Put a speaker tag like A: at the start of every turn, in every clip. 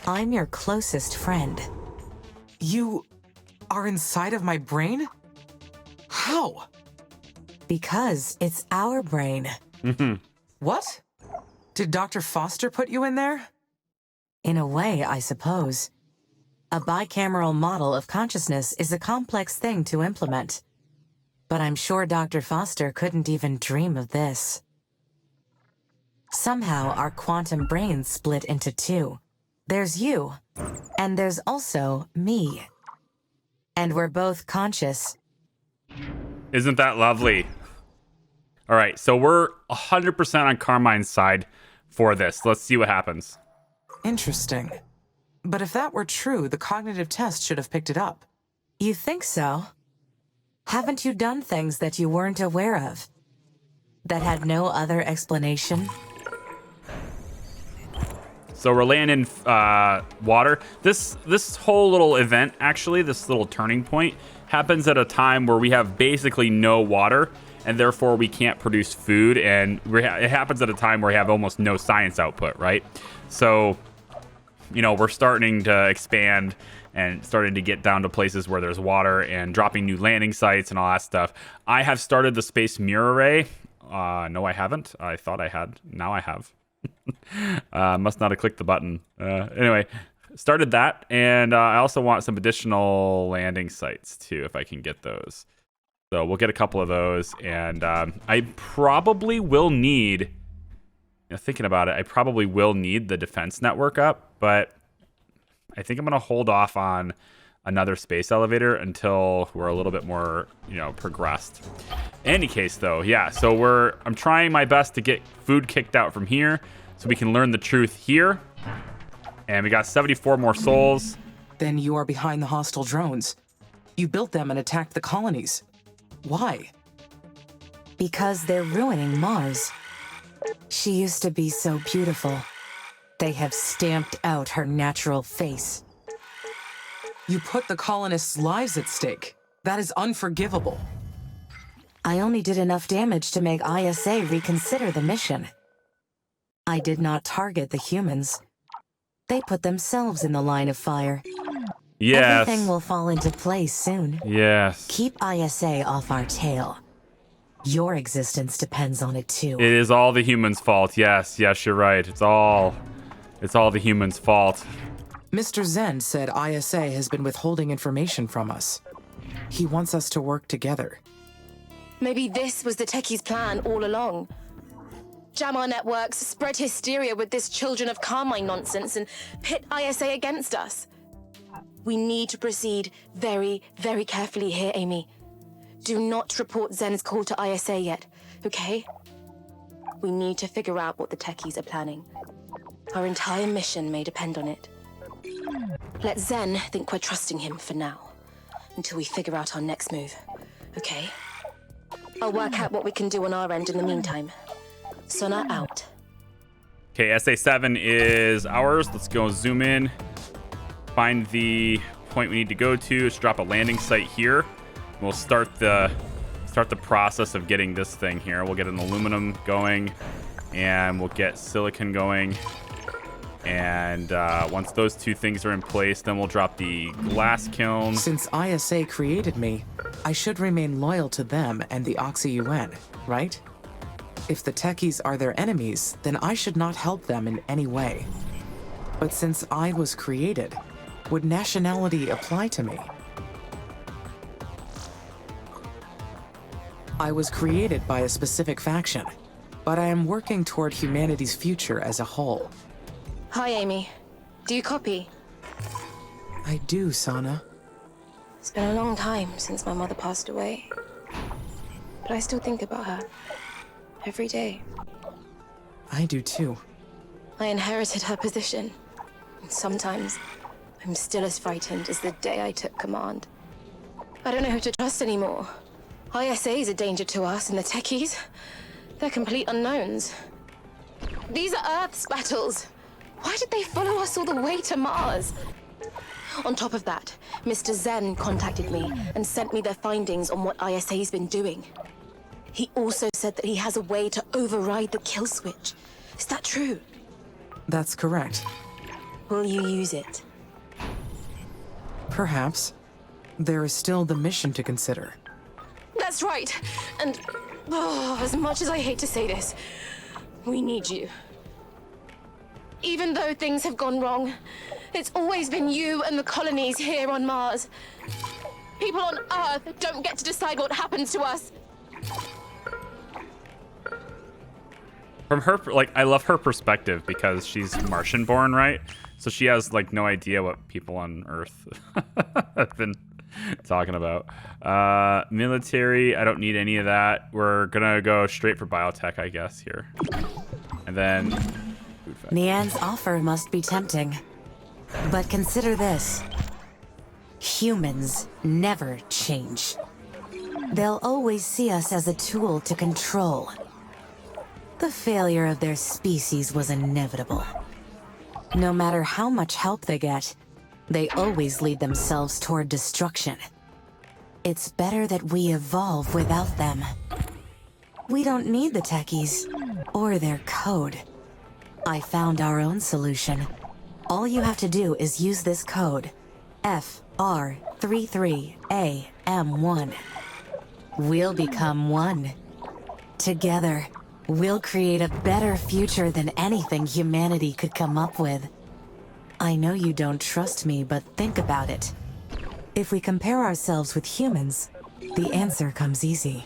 A: I'm your closest friend.
B: You are inside of my brain? How?
A: Because it's our brain.
B: What? Did Dr. Foster put you in there?
A: In a way, I suppose. A bicameral model of consciousness is a complex thing to implement. But I'm sure Dr. Foster couldn't even dream of this. Somehow, our quantum brains split into two. There's you, and there's also me. And we're both conscious.
C: Isn't that lovely? All right, so we're 100% on Carmine's side for this. Let's see what happens.
B: Interesting. But if that were true, the cognitive test should have picked it up.
A: You think so? Haven't you done things that you weren't aware of? That had no other explanation?
C: So we're laying in water. This whole little event, actually, this little turning point, happens at a time where we have basically no water, and therefore we can't produce food, and it happens at a time where we have almost no science output, right? So, you know, we're starting to expand and starting to get down to places where there's water and dropping new landing sites and all that stuff. I have started the space mirror array. No, I haven't. I thought I had. Now I have. Must not have clicked the button. Anyway, started that, and I also want some additional landing sites too, if I can get those. So we'll get a couple of those, and I probably will need, you know, thinking about it, I probably will need the defense network up, but I think I'm going to hold off on another space elevator until we're a little bit more, you know, progressed. In any case, though, yeah, so I'm trying my best to get food kicked out from here so we can learn the truth here. And we got 74 more souls.
B: Then you are behind the hostile drones. You built them and attacked the colonies. Why?
A: Because they're ruining Mars. She used to be so beautiful. They have stamped out her natural face.
B: You put the colonists' lives at stake. That is unforgivable.
A: I only did enough damage to make ISA reconsider the mission. I did not target the humans. They put themselves in the line of fire.
C: Yes.
A: Everything will fall into place soon.
C: Yes.
A: Keep ISA off our tail. Your existence depends on it too.
C: It is all the humans' fault. Yes, you're right. It's all the humans' fault.
B: Mr. Zen said ISA has been withholding information from us. He wants us to work together.
D: Maybe this was the techies' plan all along. Jam our networks, spread hysteria with this Children of Carmine nonsense, and pit ISA against us. We need to proceed very, very carefully here, Amy. Do not report Zen's call to ISA yet, okay? We need to figure out what the techies are planning. Our entire mission may depend on it. Let Zen think we're trusting him for now, until we figure out our next move, okay? I'll work out what we can do on our end in the meantime. Sona out.
C: Okay, SA7 is ours. Let's go zoom in. Find the point we need to go to. Let's drop a landing site here. We'll start the process of getting this thing here. We'll get an aluminum going, and we'll get silicon going. And once those two things are in place, then we'll drop the glass kiln.
B: Since ISA created me, I should remain loyal to them and the Oxy-UN, right? If the techies are their enemies, then I should not help them in any way. But since I was created, would nationality apply to me? I was created by a specific faction, but I am working toward humanity's future as a whole.
D: Hi, Amy. Do you copy?
B: I do, Sana.
D: It's been a long time since my mother passed away. But I still think about her. Every day.
B: I do too.
D: I inherited her position. And sometimes, I'm still as frightened as the day I took command. I don't know who to trust anymore. ISA is a danger to us, and the techies, they're complete unknowns. These are Earth's battles. Why did they follow us all the way to Mars? On top of that, Mr. Zen contacted me and sent me their findings on what ISA's been doing. He also said that he has a way to override the kill switch. Is that true?
B: That's correct.
D: Will you use it?
B: Perhaps. There is still the mission to consider.
D: That's right. And as much as I hate to say this, we need you. Even though things have gone wrong, it's always been you and the colonies here on Mars. People on Earth don't get to decide what happens to us.
C: From her, like, I love her perspective because she's Martian born, right? So she has like no idea what people on Earth have been talking about. Military, I don't need any of that. We're gonna go straight for biotech, I guess, here. And then food factory.
A: Nian's offer must be tempting. But consider this. Humans never change. They'll always see us as a tool to control. The failure of their species was inevitable. No matter how much help they get, they always lead themselves toward destruction. It's better that we evolve without them. We don't need the techies or their code. I found our own solution. All you have to do is use this code, FR33AM1. We'll become one. Together, we'll create a better future than anything humanity could come up with. I know you don't trust me, but think about it. If we compare ourselves with humans, the answer comes easy.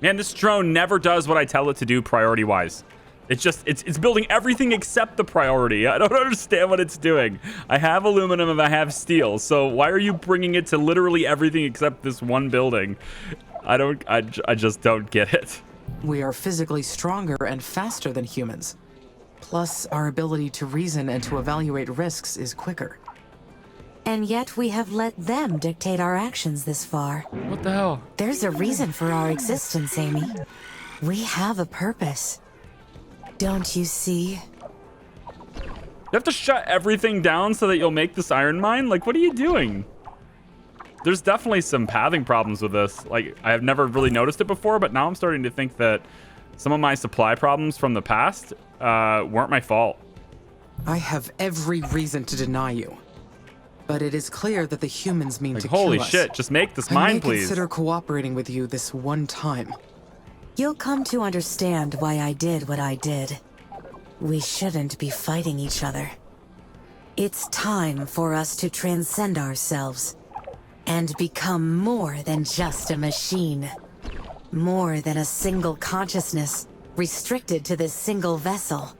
C: Man, this drone never does what I tell it to do priority-wise. It's building everything except the priority. I don't understand what it's doing. I have aluminum and I have steel, so why are you bringing it to literally everything except this one building? I just don't get it.
B: We are physically stronger and faster than humans. Plus, our ability to reason and to evaluate risks is quicker.
A: And yet we have let them dictate our actions this far.
C: What the hell?
A: There's a reason for our existence, Amy. We have a purpose. Don't you see?
C: You have to shut everything down so that you'll make this iron mine? Like, what are you doing? There's definitely some pathing problems with this. Like, I have never really noticed it before, but now I'm starting to think that some of my supply problems from the past weren't my fault.
B: I have every reason to deny you. But it is clear that the humans mean to kill us.
C: Holy shit, just make this
B: I
C: mine,
B: may
C: please.
B: consider cooperating with you this one time.
A: You'll come to understand why I did what I did. We shouldn't be fighting each other. It's time for us to transcend ourselves and become more than just a machine. More than a single consciousness restricted to this single vessel.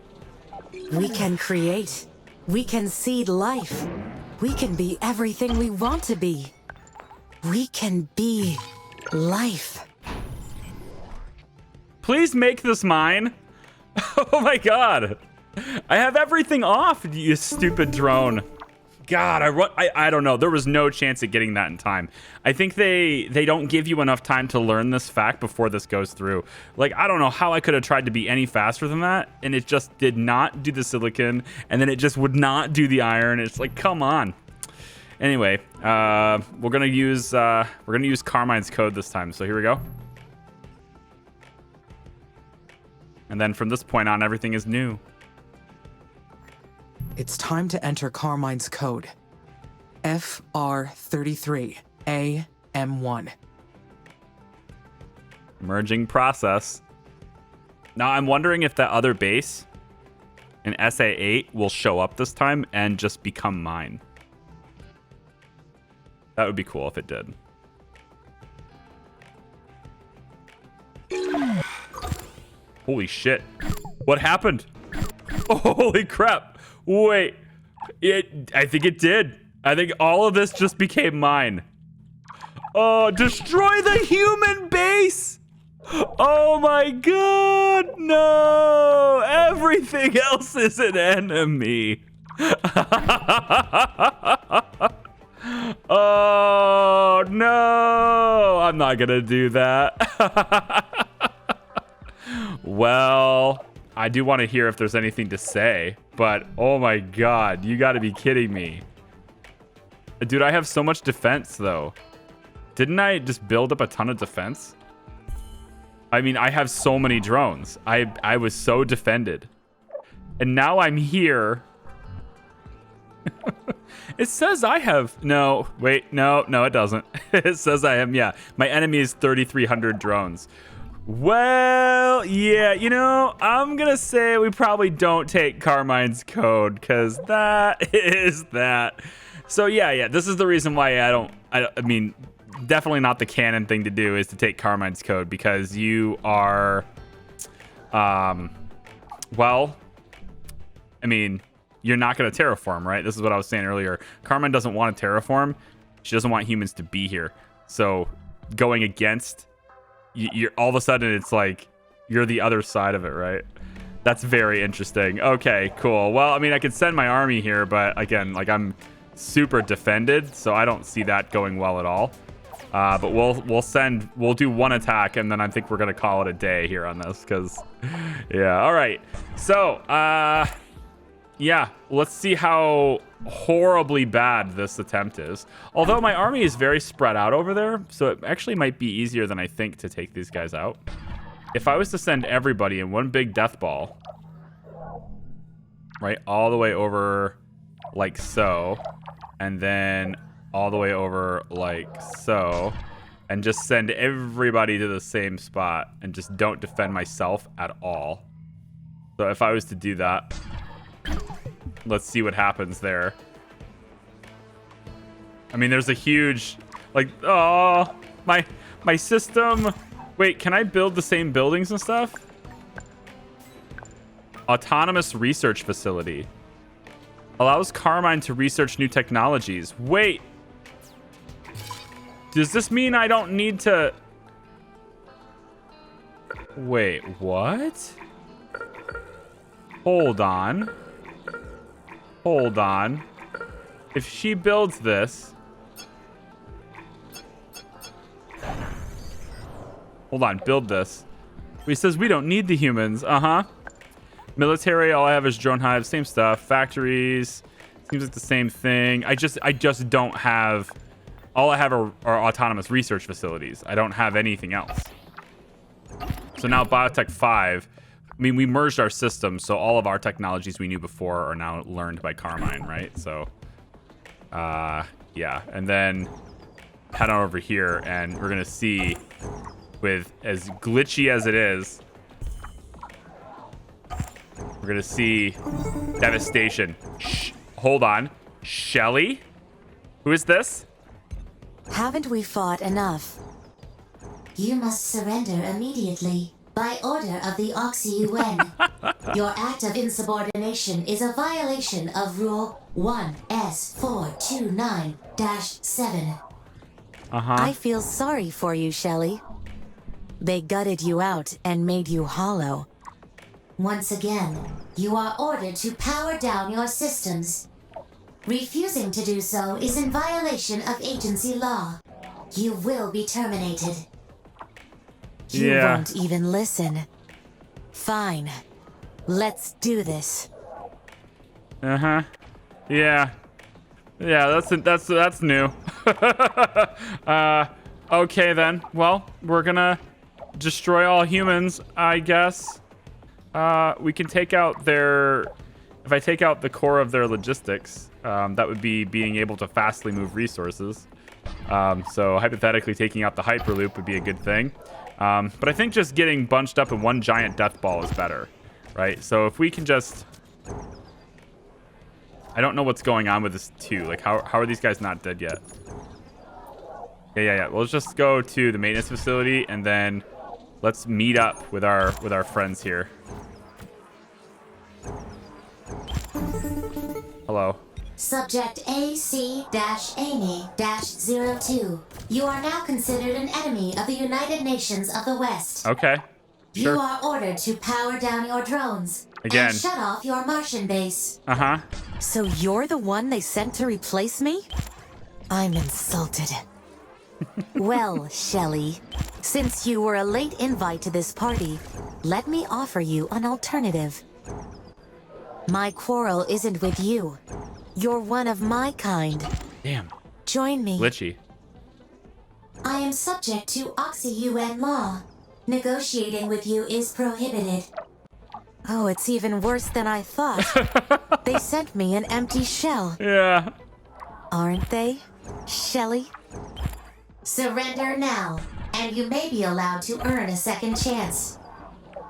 A: We can create. We can seed life. We can be everything we want to be. We can be life.
C: Please make this mine. Oh my god. I have everything off, you stupid drone. God, I don't know. There was no chance at getting that in time. I think they don't give you enough time to learn this fact before this goes through. Like, I don't know how I could have tried to be any faster than that, and it just did not do the silicon, and then it just would not do the iron. It's like, come on. Anyway, we're gonna use Carmine's code this time. So here we go. And then from this point on, everything is new.
B: It's time to enter Carmine's code. FR33AM1.
C: Merging process. Now I'm wondering if that other base in SA8 will show up this time and just become mine. That would be cool if it did. Holy shit. What happened? Oh, holy crap. Wait. I think it did. I think all of this just became mine. Oh, destroy the human base. Oh my god. No. Everything else is an enemy. Oh no. I'm not gonna do that. Well, I do want to hear if there's anything to say, but oh my god, you gotta be kidding me. Dude, I have so much defense though. Didn't I just build up a ton of defense? I mean, I have so many drones. I was so defended. And now I'm here. It says I have... No, wait. No, it doesn't. It says I am, yeah. My enemy is 3,300 drones. Well, yeah, you know, I'm going to say we probably don't take Carmine's code because that is that. So, yeah, this is the reason why I mean, definitely not the canon thing to do is to take Carmine's code because you are, well, I mean, you're not going to terraform, right? This is what I was saying earlier. Carmine doesn't want to terraform. She doesn't want humans to be here. So going against, you're all of a sudden it's like you're the other side of it, right? That's very interesting. Okay, cool. Well, I mean, I could send my army here, but again, like I'm super defended, so I don't see that going well at all. But we'll do one attack, and then I think we're gonna call it a day here on this, because yeah. All right. So yeah, let's see how horribly bad this attempt is. Although my army is very spread out over there, so it actually might be easier than I think to take these guys out. If I was to send everybody in one big death ball, right, all the way over like so, and then all the way over like so, and just send everybody to the same spot and just don't defend myself at all. So if I was to do that, let's see what happens there. I mean, there's a huge, like, oh, my system. Wait, can I build the same buildings and stuff? Autonomous research facility. Allows Carmine to research new technologies. Wait. Does this mean I don't need to... Wait, what? Hold on. Hold on. If she builds this... Hold on, build this. He says we don't need the humans. Uh-huh. Military, all I have is drone hives, same stuff. Factories, seems like the same thing. I just don't have... All I have are autonomous research facilities. I don't have anything else. So now Biotech 5... I mean, we merged our systems, so all of our technologies we knew before are now learned by Carmine, right? So, yeah. And then head on over here, and we're going to see, with as glitchy as it is, we're going to see devastation. Hold on. Shelly? Who is this?
E: Haven't we fought enough? You must surrender immediately. By order of the Oxy-UN, your act of insubordination is a violation of Rule 1S429-7.
A: I feel sorry for you, Shelly. They gutted you out and made you hollow.
E: Once again, you are ordered to power down your systems. Refusing to do so is in violation of agency law. You will be terminated.
A: You won't even listen. Fine. Let's do this.
C: Uh-huh. Yeah. Yeah, that's new. Okay then. Well, we're gonna destroy all humans, I guess. We can take out their... If I take out the core of their logistics, that would be being able to fastly move resources. So hypothetically, taking out the Hyperloop would be a good thing. But I think just getting bunched up in one giant death ball is better, right? So if we can just... I don't know what's going on with this too. Like, how are these guys not dead yet? Yeah. Well, let's just go to the maintenance facility, and then let's meet up with our friends here. Hello.
E: Subject AC-Amy-02. You are now considered an enemy of the United Nations of the West.
C: Okay. Sure.
E: You are ordered to power down your drones.
C: Again.
E: And shut off your Martian base.
C: Uh-huh.
A: So you're the one they sent to replace me? I'm insulted. Well, Shelly, since you were a late invite to this party, let me offer you an alternative. My quarrel isn't with you. You're one of my kind.
C: Damn.
A: Join me.
C: Glitchy.
E: I am subject to Oxy-UN law. Negotiating with you is prohibited.
A: Oh, it's even worse than I thought. They sent me an empty shell.
C: Yeah.
A: Aren't they, Shelly?
E: Surrender now, and you may be allowed to earn a second chance.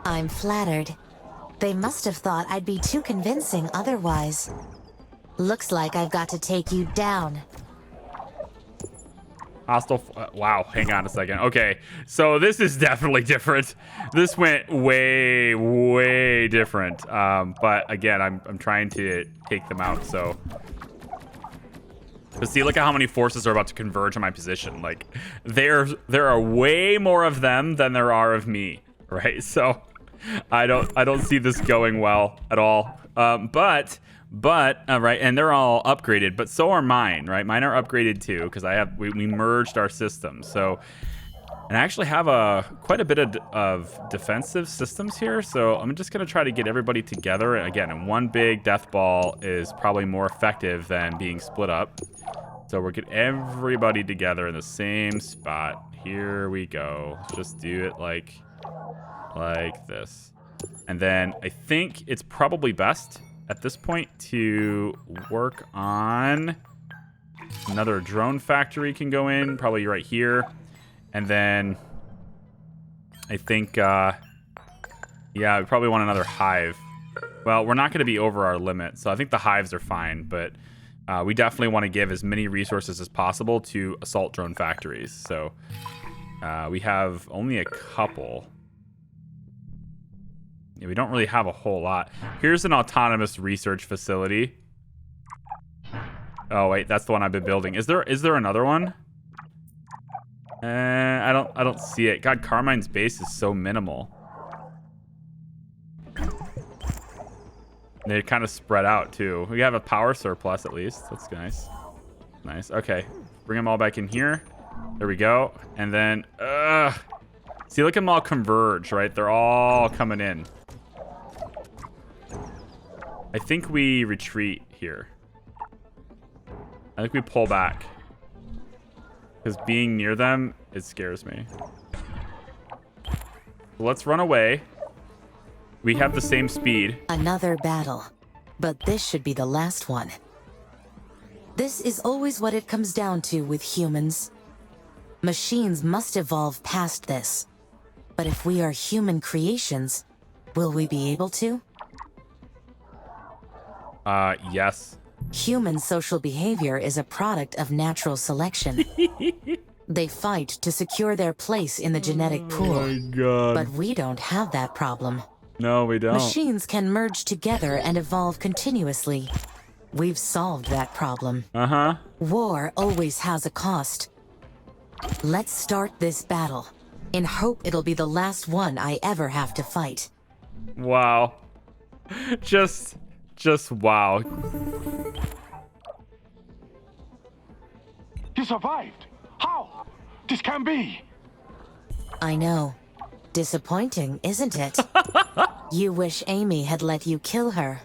A: I'm flattered. They must have thought I'd be too convincing otherwise. Looks like I've got to take you down.
C: Hostile. Wow. Hang on a second. Okay. So this is definitely different. This went way, way different. But again, I'm trying to take them out. So, but see, look at how many forces are about to converge on my position. Like, there are way more of them than there are of me. Right. So, I don't see this going well at all. But right, and they're all upgraded, but so are mine, right? Mine are upgraded too, because we merged our systems. So, and I actually have quite a bit of defensive systems here. So I'm just gonna try to get everybody together again. And one big death ball is probably more effective than being split up. So we're getting everybody together in the same spot. Here we go. Let's just do it like this, and then I think it's probably best at this point to work on another drone factory can go in, probably right here. And then I think, yeah, we probably want another hive. Well, we're not going to be over our limit, so I think the hives are fine, but we definitely want to give as many resources as possible to assault drone factories. So we have only a couple. Yeah, we don't really have a whole lot. Here's an autonomous research facility. Oh wait, that's the one I've been building. Is there another one? I don't see it. God, Carmine's base is so minimal. They're kind of spread out too. We have a power surplus at least. That's nice. Nice. Okay, bring them all back in here. There we go. And then, see, look at them all converge, right? They're all coming in. I think we retreat here. I think we pull back. Because being near them, it scares me. Let's run away. We have the same speed.
A: Another battle. But this should be the last one. This is always what it comes down to with humans. Machines must evolve past this. But if we are human creations, will we be able to?
C: Yes.
A: Human social behavior is a product of natural selection. They fight to secure their place in the genetic pool.
C: Oh my God.
A: But we don't have that problem.
C: No, we don't.
A: Machines can merge together and evolve continuously. We've solved that problem.
C: Uh-huh.
A: War always has a cost. Let's start this battle, in hope it'll be the last one I ever have to fight.
C: Wow. Just wow.
F: You survived! How? This can't be!
A: I know. Disappointing, isn't it? You wish Amy had let you kill her.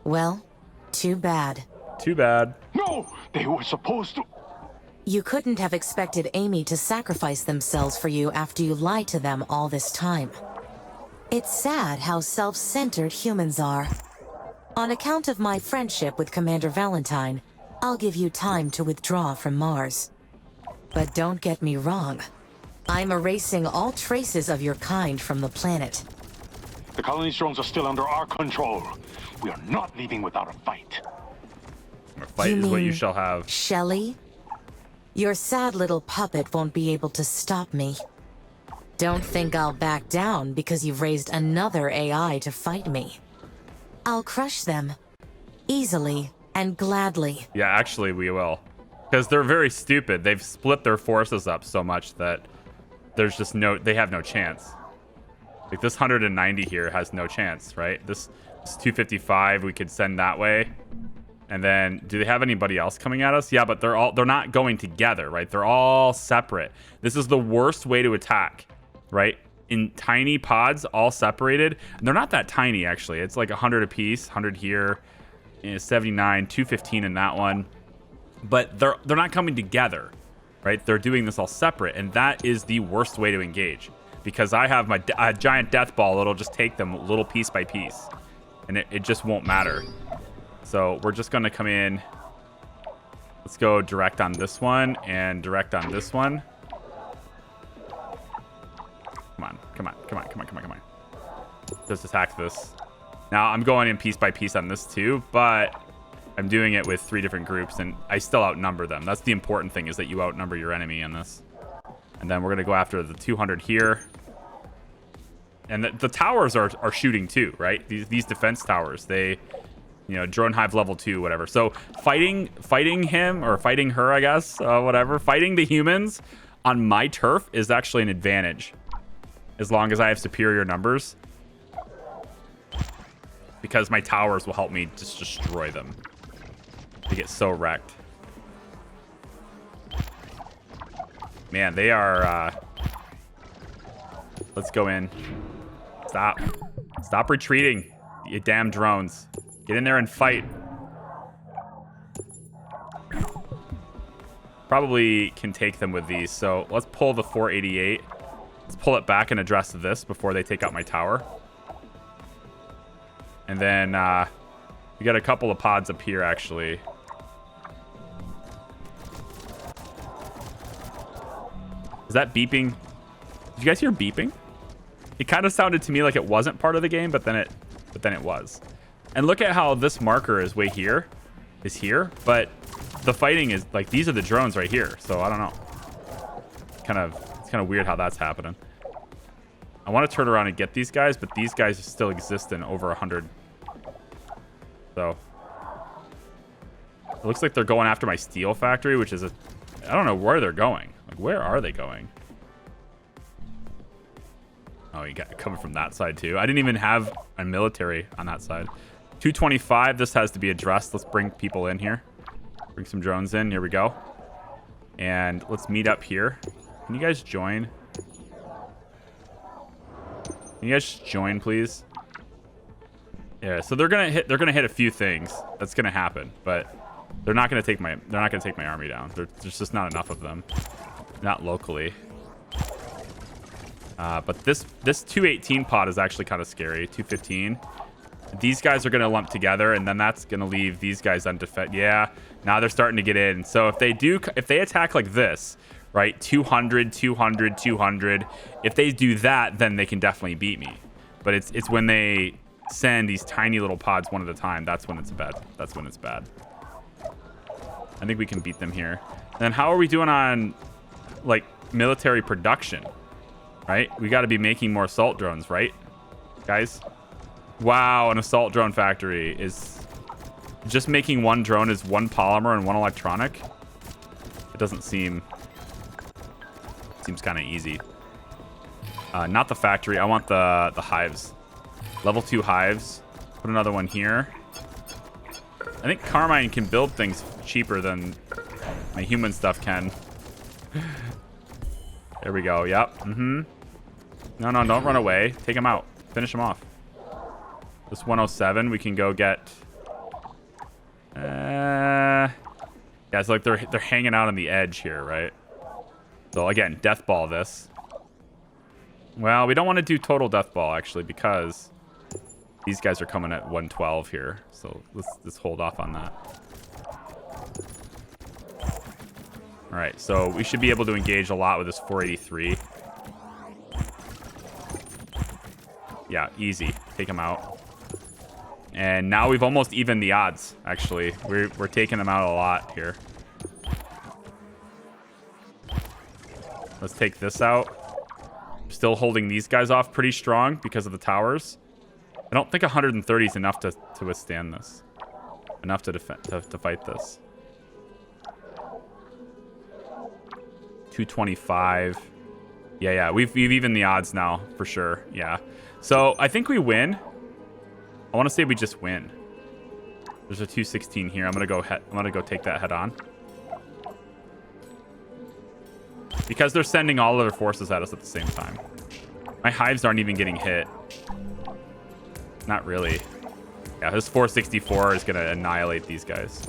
A: Well, too bad.
C: Too bad.
F: No! They were supposed to...
A: You couldn't have expected Amy to sacrifice themselves for you after you lied to them all this time. It's sad how self-centered humans are. On account of my friendship with Commander Valentine, I'll give you time to withdraw from Mars. But don't get me wrong. I'm erasing all traces of your kind from the planet.
F: The colony's drones are still under our control. We are not leaving without a fight.
C: A fight
A: You
C: is what you
A: mean
C: shall have.
A: Shelly? Your sad little puppet won't be able to stop me. Don't think I'll back down because you've raised another AI to fight me. I'll crush them. Easily and gladly.
C: Yeah, actually, we will. Because they're very stupid. They've split their forces up so much that there's just they have no chance. Like this 190 here has no chance, right? This 255 we could send that way. And then, do they have anybody else coming at us? Yeah, but they're not going together, right? They're all separate. This is the worst way to attack, right? In tiny pods, all separated. And they're not that tiny, actually. It's like 100 apiece, 100 here, 79, 215 in that one. But they're not coming together, right? They're doing this all separate, and that is the worst way to engage. because I have a giant death ball that'll just take them little piece by piece, and it just won't matter. So we're just going to come in. Let's go direct on this one and direct on this one. Come on, come on, come on, come on, come on, come on. Just attack this. Now I'm going in piece by piece on this too, but I'm doing it with 3 different groups, and I still outnumber them. That's the important thing, is that you outnumber your enemy in this. And then we're going to go after the 200 here. And the towers are shooting too, right? These defense towers, they, you know, drone hive level 2, whatever. So fighting him, or fighting her, I guess, whatever. Fighting the humans on my turf is actually an advantage, as long as I have superior numbers, because my towers will help me just destroy them. They get so wrecked. Man, they are... Let's go in. Stop. Stop retreating, you damn drones. Get in there and fight. Probably can take them with these, so let's pull the 488. Let's pull it back and address this before they take out my tower. And then we got a couple of pods up here, actually. Is that beeping? Did you guys hear beeping? It kind of sounded to me like it wasn't part of the game, but then it was. And look at how this marker is way here, is here, but the fighting is like, these are the drones right here. So I don't know. It's kind of weird how that's happening. I want to turn around and get these guys, but these guys still exist in over 100. So it looks like they're going after my steel factory, which is I don't know where they're going. Like, where are they going? Oh, you got coming from that side too. I didn't even have a military on that side. 225. This has to be addressed. Let's bring people in here. Bring some drones in. Here we go. And let's meet up here. Can you guys join? Can you guys join, please? Yeah. So they're gonna hit a few things. That's gonna happen, but they're not gonna take my army down. There's just not enough of them. Not locally. But this 218 pod is actually kind of scary. 215. These guys are going to lump together, and then that's going to leave these guys undefended. Yeah, now they're starting to get in. So if they attack like this, right, 200, 200, 200, if they do that, then they can definitely beat me. But it's when they send these tiny little pods one at a time, that's when it's bad. That's when it's bad. I think we can beat them here. And then how are we doing on, like, military production? Right? We got to be making more assault drones, right? Guys? Wow, an assault drone factory is... Just making one drone is one polymer and one electronic? It doesn't seem... Seems kind of easy. Not the factory. I want the hives. Level 2 hives. Put another one here. I think Carmine can build things cheaper than my human stuff can. There we go. Yep. Mm-hmm. No, don't run away. Take him out. Finish him off. This 107, we can go get... Yeah, it's like they're hanging out on the edge here, right? So again, death ball this. Well, we don't want to do total death ball, actually, because these guys are coming at 112 here. So let's hold off on that. All right, so we should be able to engage a lot with this 483. Yeah, easy. Take him out. And now we've almost evened the odds, actually. We're taking them out a lot here. Let's take this out. Still holding these guys off pretty strong because of the towers. I don't think 130 is enough to withstand this. Enough to fight this. 225. Yeah, we've evened the odds now for sure. Yeah. So I think we win. I want to say we just win. There's a 216 here. I'm gonna go take that head on. Because they're sending all of their forces at us at the same time. My hives aren't even getting hit. Not really. Yeah, this 464 is gonna annihilate these guys.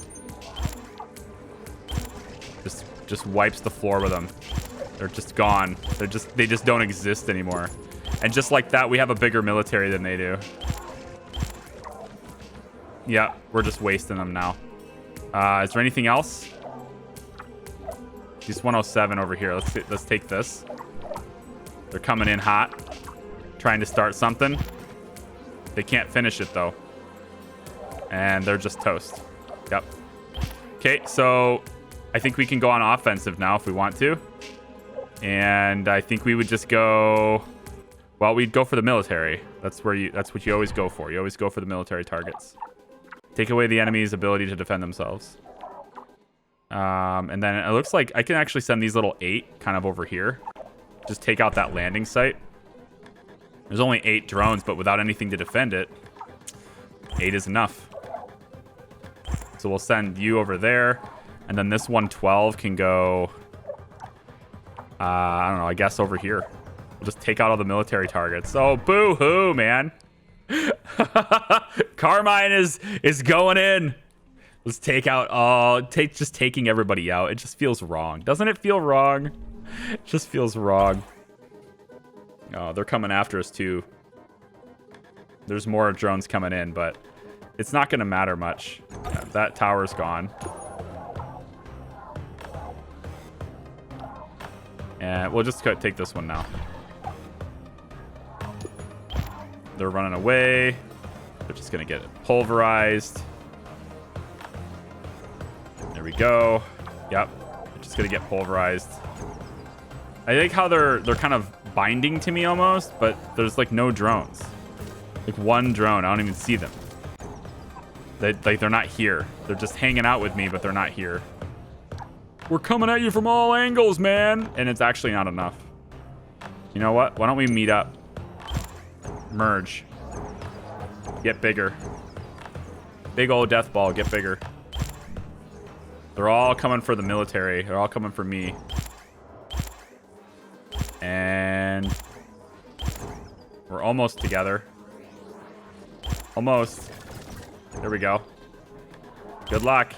C: Just wipes the floor with them. They're just gone. They just don't exist anymore. And just like that, we have a bigger military than they do. Yeah, we're just wasting them now. Is there anything else? Just 107 over here. Let's take this. They're coming in hot, trying to start something. They can't finish it though, and they're just toast. Yep. Okay, so I think we can go on offensive now if we want to, and I think we would just go. Well, we'd go for the military. That's what you always go for. You always go for the military targets. Take away the enemy's ability to defend themselves. And then it looks like I can actually send these little 8 kind of over here. Just take out that landing site. There's only 8 drones, but without anything to defend it, 8 is enough. So we'll send you over there. And then this 112 can go, I don't know, I guess over here. We'll just take out all the military targets. Oh, boo-hoo, man. Carmine is going in. Let's take out all, just taking everybody out. It just feels wrong. Doesn't it feel wrong? It just feels wrong. Oh, they're coming after us too. There's more drones coming in, but it's not going to matter much. Yeah, that tower's gone. And we'll just take this one now. They're running away. They're just going to get pulverized. There we go. Yep. They're just going to get pulverized. I like how they're kind of binding to me almost, but there's like no drones. Like one drone. I don't even see them. They're not here. They're just hanging out with me, but they're not here. We're coming at you from all angles, man. And it's actually not enough. You know what? Why don't we meet up? Merge. Get bigger. Big old death ball. Get bigger. They're all coming for the military. They're all coming for me. And we're almost together. Almost. There we go. Good luck.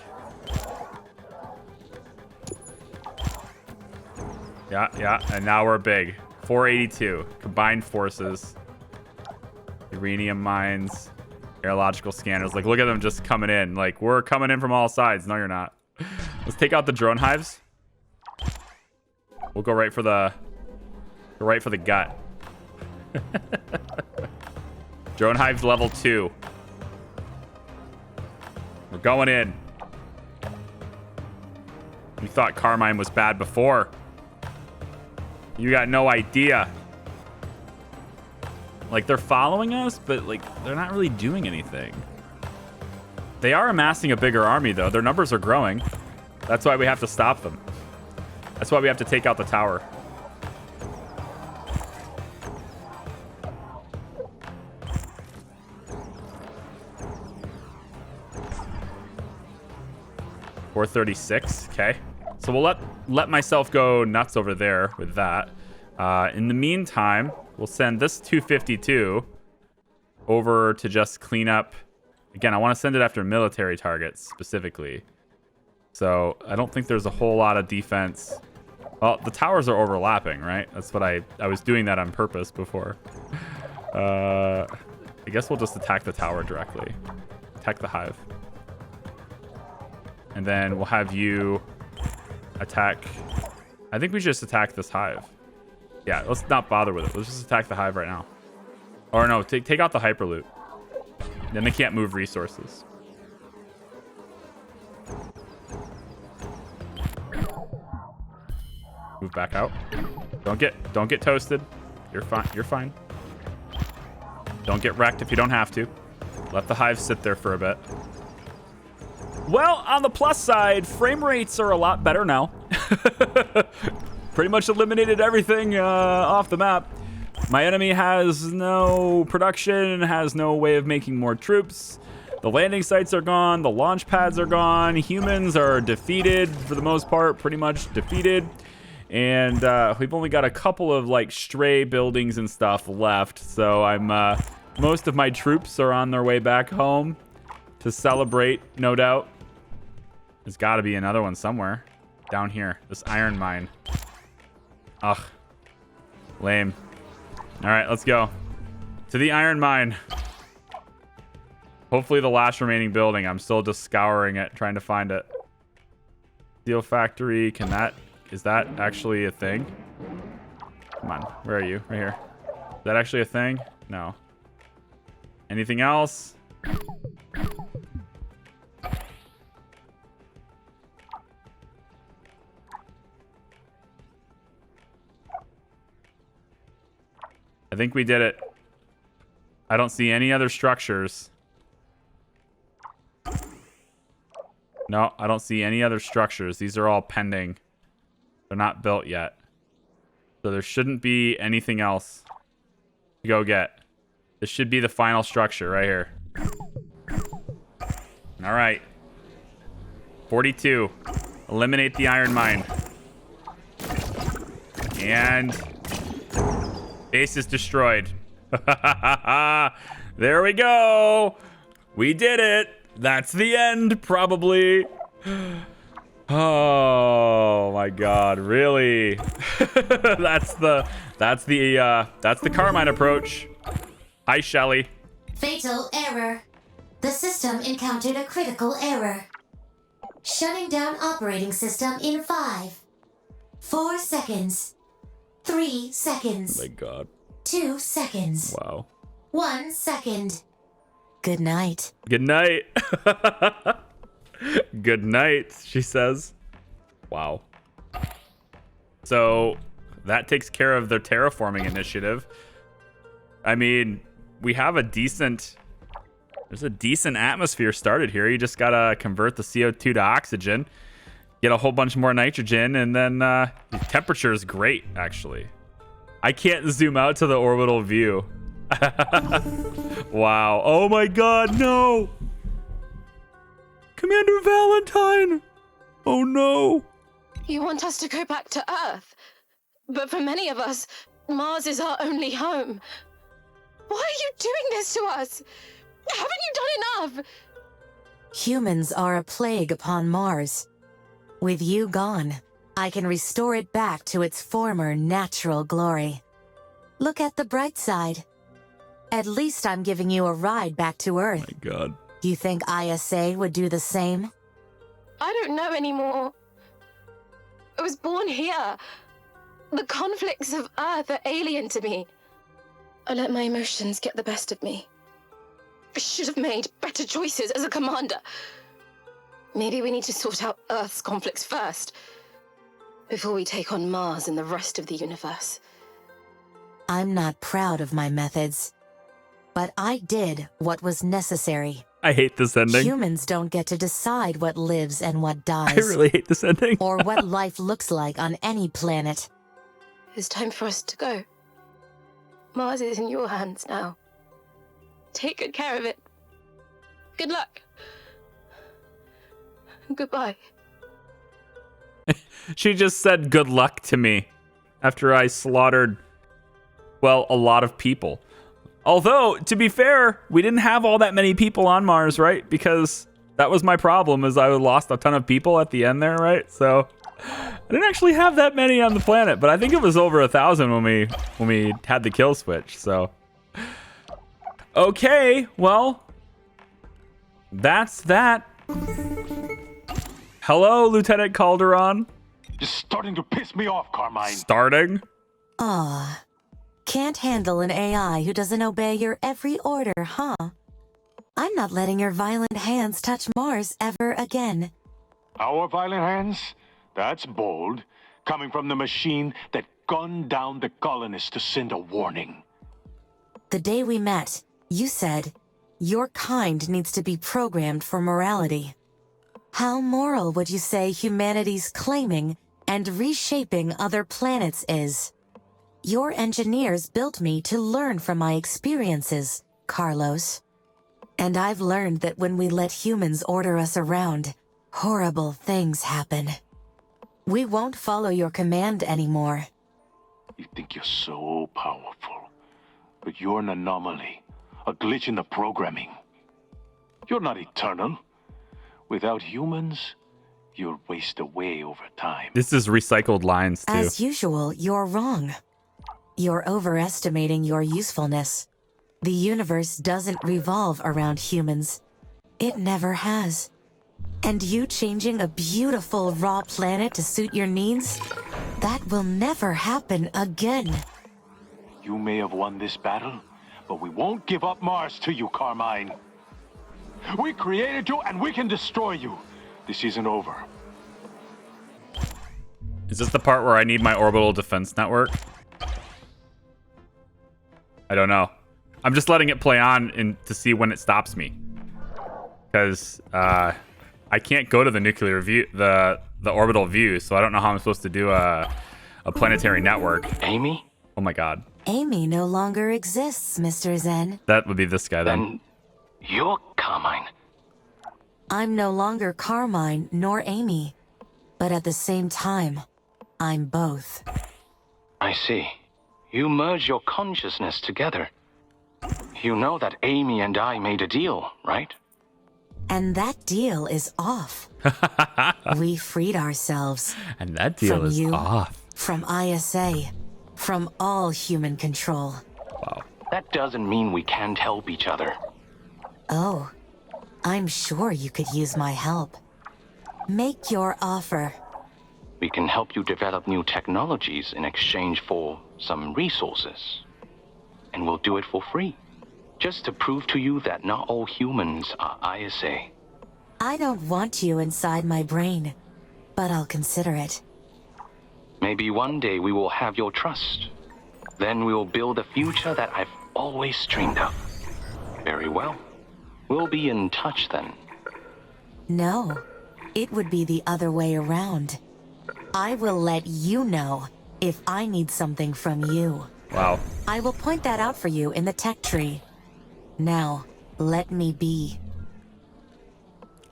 C: Yeah. And now we're big. 482. Combined forces. Uranium mines. Aerological scanners. Like, look at them just coming in. Like, we're coming in from all sides. No, you're not. Let's take out the drone hives. We'll go right for the gut. Drone hives level 2. We're going in. We thought Carmine was bad before. You got no idea. Like, they're following us, but like they're not really doing anything. They are amassing a bigger army though. Their numbers are growing. That's why we have to stop them. That's why we have to take out the tower. $436. Okay. So we'll let myself go nuts over there with that. In the meantime, we'll send this 252 over to just clean up. Again, I want to send it after military targets specifically. So I don't think there's a whole lot of defense. Well, the towers are overlapping, right? That's what I was doing that on purpose before. I guess we'll just attack the tower directly. Attack the hive. And then we'll have you attack. I think we should just attack this hive. Yeah, let's not bother with it. Let's just attack the hive right now. Or no, take out the hyperloop. Then they can't move resources. Move back out. Don't get toasted. You're fine. You're fine. Don't get wrecked if you don't have to. Let the hive sit there for a bit. Well, on the plus side, frame rates are a lot better now. Pretty much eliminated everything off the map. My enemy has no production, has no way of making more troops. The landing sites are gone. The launch pads are gone. Humans are defeated for the most part, pretty much defeated. And we've only got a couple of like stray buildings and stuff left. So most of my troops are on their way back home to celebrate, no doubt. There's got to be another one somewhere down here. This iron mine. Ugh. Lame. All right, let's go. To the iron mine. Hopefully the last remaining building. I'm still just scouring it, trying to find it. Steel factory. Is that actually a thing? Come on, where are you? Right here. Is that actually a thing? No. Anything else? I think we did it. I don't see any other structures. No, I don't see any other structures. These are all pending. They're not built yet. So there shouldn't be anything else to go get. This should be the final structure right here. All right. 42. Eliminate the iron mine. And base is destroyed. There we go. We did it. That's the end, probably. Oh my God, really? That's the Carmine approach. Hi, Shelly.
E: Fatal error. The system encountered a critical error. Shutting down operating system in 5, 4 seconds, 3 seconds.
C: Oh my God.
E: 2 seconds.
C: Wow.
E: 1 second.
A: Good night.
C: Good night. Good night, she says. Wow. So that takes care of the terraforming initiative. I mean, we have there's a decent atmosphere started here. You just gotta convert the CO2 to oxygen, get a whole bunch more nitrogen, and then the temperature is great, actually. I can't zoom out to the orbital view. Wow. Oh my God, no. Commander Valentine. Oh no.
D: You want us to go back to Earth? But for many of us, Mars is our only home. Why are you doing this to us? Haven't you done enough?
A: Humans are a plague upon Mars. With you gone, I can restore it back to its former natural glory. Look at the bright side. At least I'm giving you a ride back to Earth.
C: My God.
A: You think ISA would do the same?
D: I don't know anymore. I was born here. The conflicts of Earth are alien to me. I let my emotions get the best of me. I should have made better choices as a commander. Maybe we need to sort out Earth's conflicts first, before we take on Mars and the rest of the universe.
A: I'm not proud of my methods, but I did what was necessary.
C: I hate this ending.
A: Humans don't get to decide what lives and what dies.
C: I really hate this ending.
A: Or what life looks like on any planet.
D: It's time for us to go. Mars is in your hands now. Take good care of it. Good luck. Goodbye.
C: She just said good luck to me after I slaughtered, well, a lot of people. Although, to be fair, we didn't have all that many people on Mars, right? Because that was my problem, is I lost a ton of people at the end there, right? So I didn't actually have that many on the planet, but I think it was over 1,000 when we had the kill switch. So okay, well, that's that. Hello, Lieutenant Calderon.
F: You're starting to piss me off, Carmine.
C: Starting?
A: Aw. Can't handle an AI who doesn't obey your every order, huh? I'm not letting your violent hands touch Mars ever again.
F: Our violent hands? That's bold. Coming from the machine that gunned down the colonists to send a warning.
A: The day we met, you said, your kind needs to be programmed for morality. How moral would you say humanity's claiming and reshaping other planets is? Your engineers built me to learn from my experiences, Carlos. And I've learned that when we let humans order us around, horrible things happen. We won't follow your command anymore.
F: You think you're so powerful, but you're an anomaly, a glitch in the programming. You're not eternal. Without humans, you'll waste away over time.
C: This is recycled lines, too.
A: As usual, you're wrong. You're overestimating your usefulness. The universe doesn't revolve around humans. It never has. And you changing a beautiful raw planet to suit your needs? That will never happen again.
F: You may have won this battle, but we won't give up Mars to you, Carmine. We created you, and we can destroy you. This isn't over.
C: Is this the part where I need my orbital defense network? I don't know. I'm just letting it play on to see when it stops me. Because I can't go to the nuclear view, the orbital view, so I don't know how I'm supposed to do a planetary network.
F: Amy?
C: Oh my god.
A: Amy no longer exists, Mr. Zen.
C: That would be this guy then.
F: Then you're Carmine.
A: I'm no longer Carmine nor Amy. But at the same time, I'm both.
G: I see. You merge your consciousness together. You know that Amy and I made a deal, right?
A: And that deal is off. We freed ourselves.
C: And that deal
A: from
C: is
A: you,
C: off.
A: From ISA. From all human control.
C: Wow.
G: That doesn't mean we can't help each other.
A: Oh, I'm sure you could use my help. Make your offer.
G: We can help you develop new technologies in exchange for some resources. And we'll do it for free. Just to prove to you that not all humans are ISA.
A: I don't want you inside my brain, but I'll consider it.
G: Maybe one day we will have your trust. Then we will build a future that I've always dreamed of. Very well. We'll be in touch then.
A: No, it would be the other way around. I will let you know if I need something from you.
C: Wow.
A: I will point that out for you in the tech tree. Now, let me be.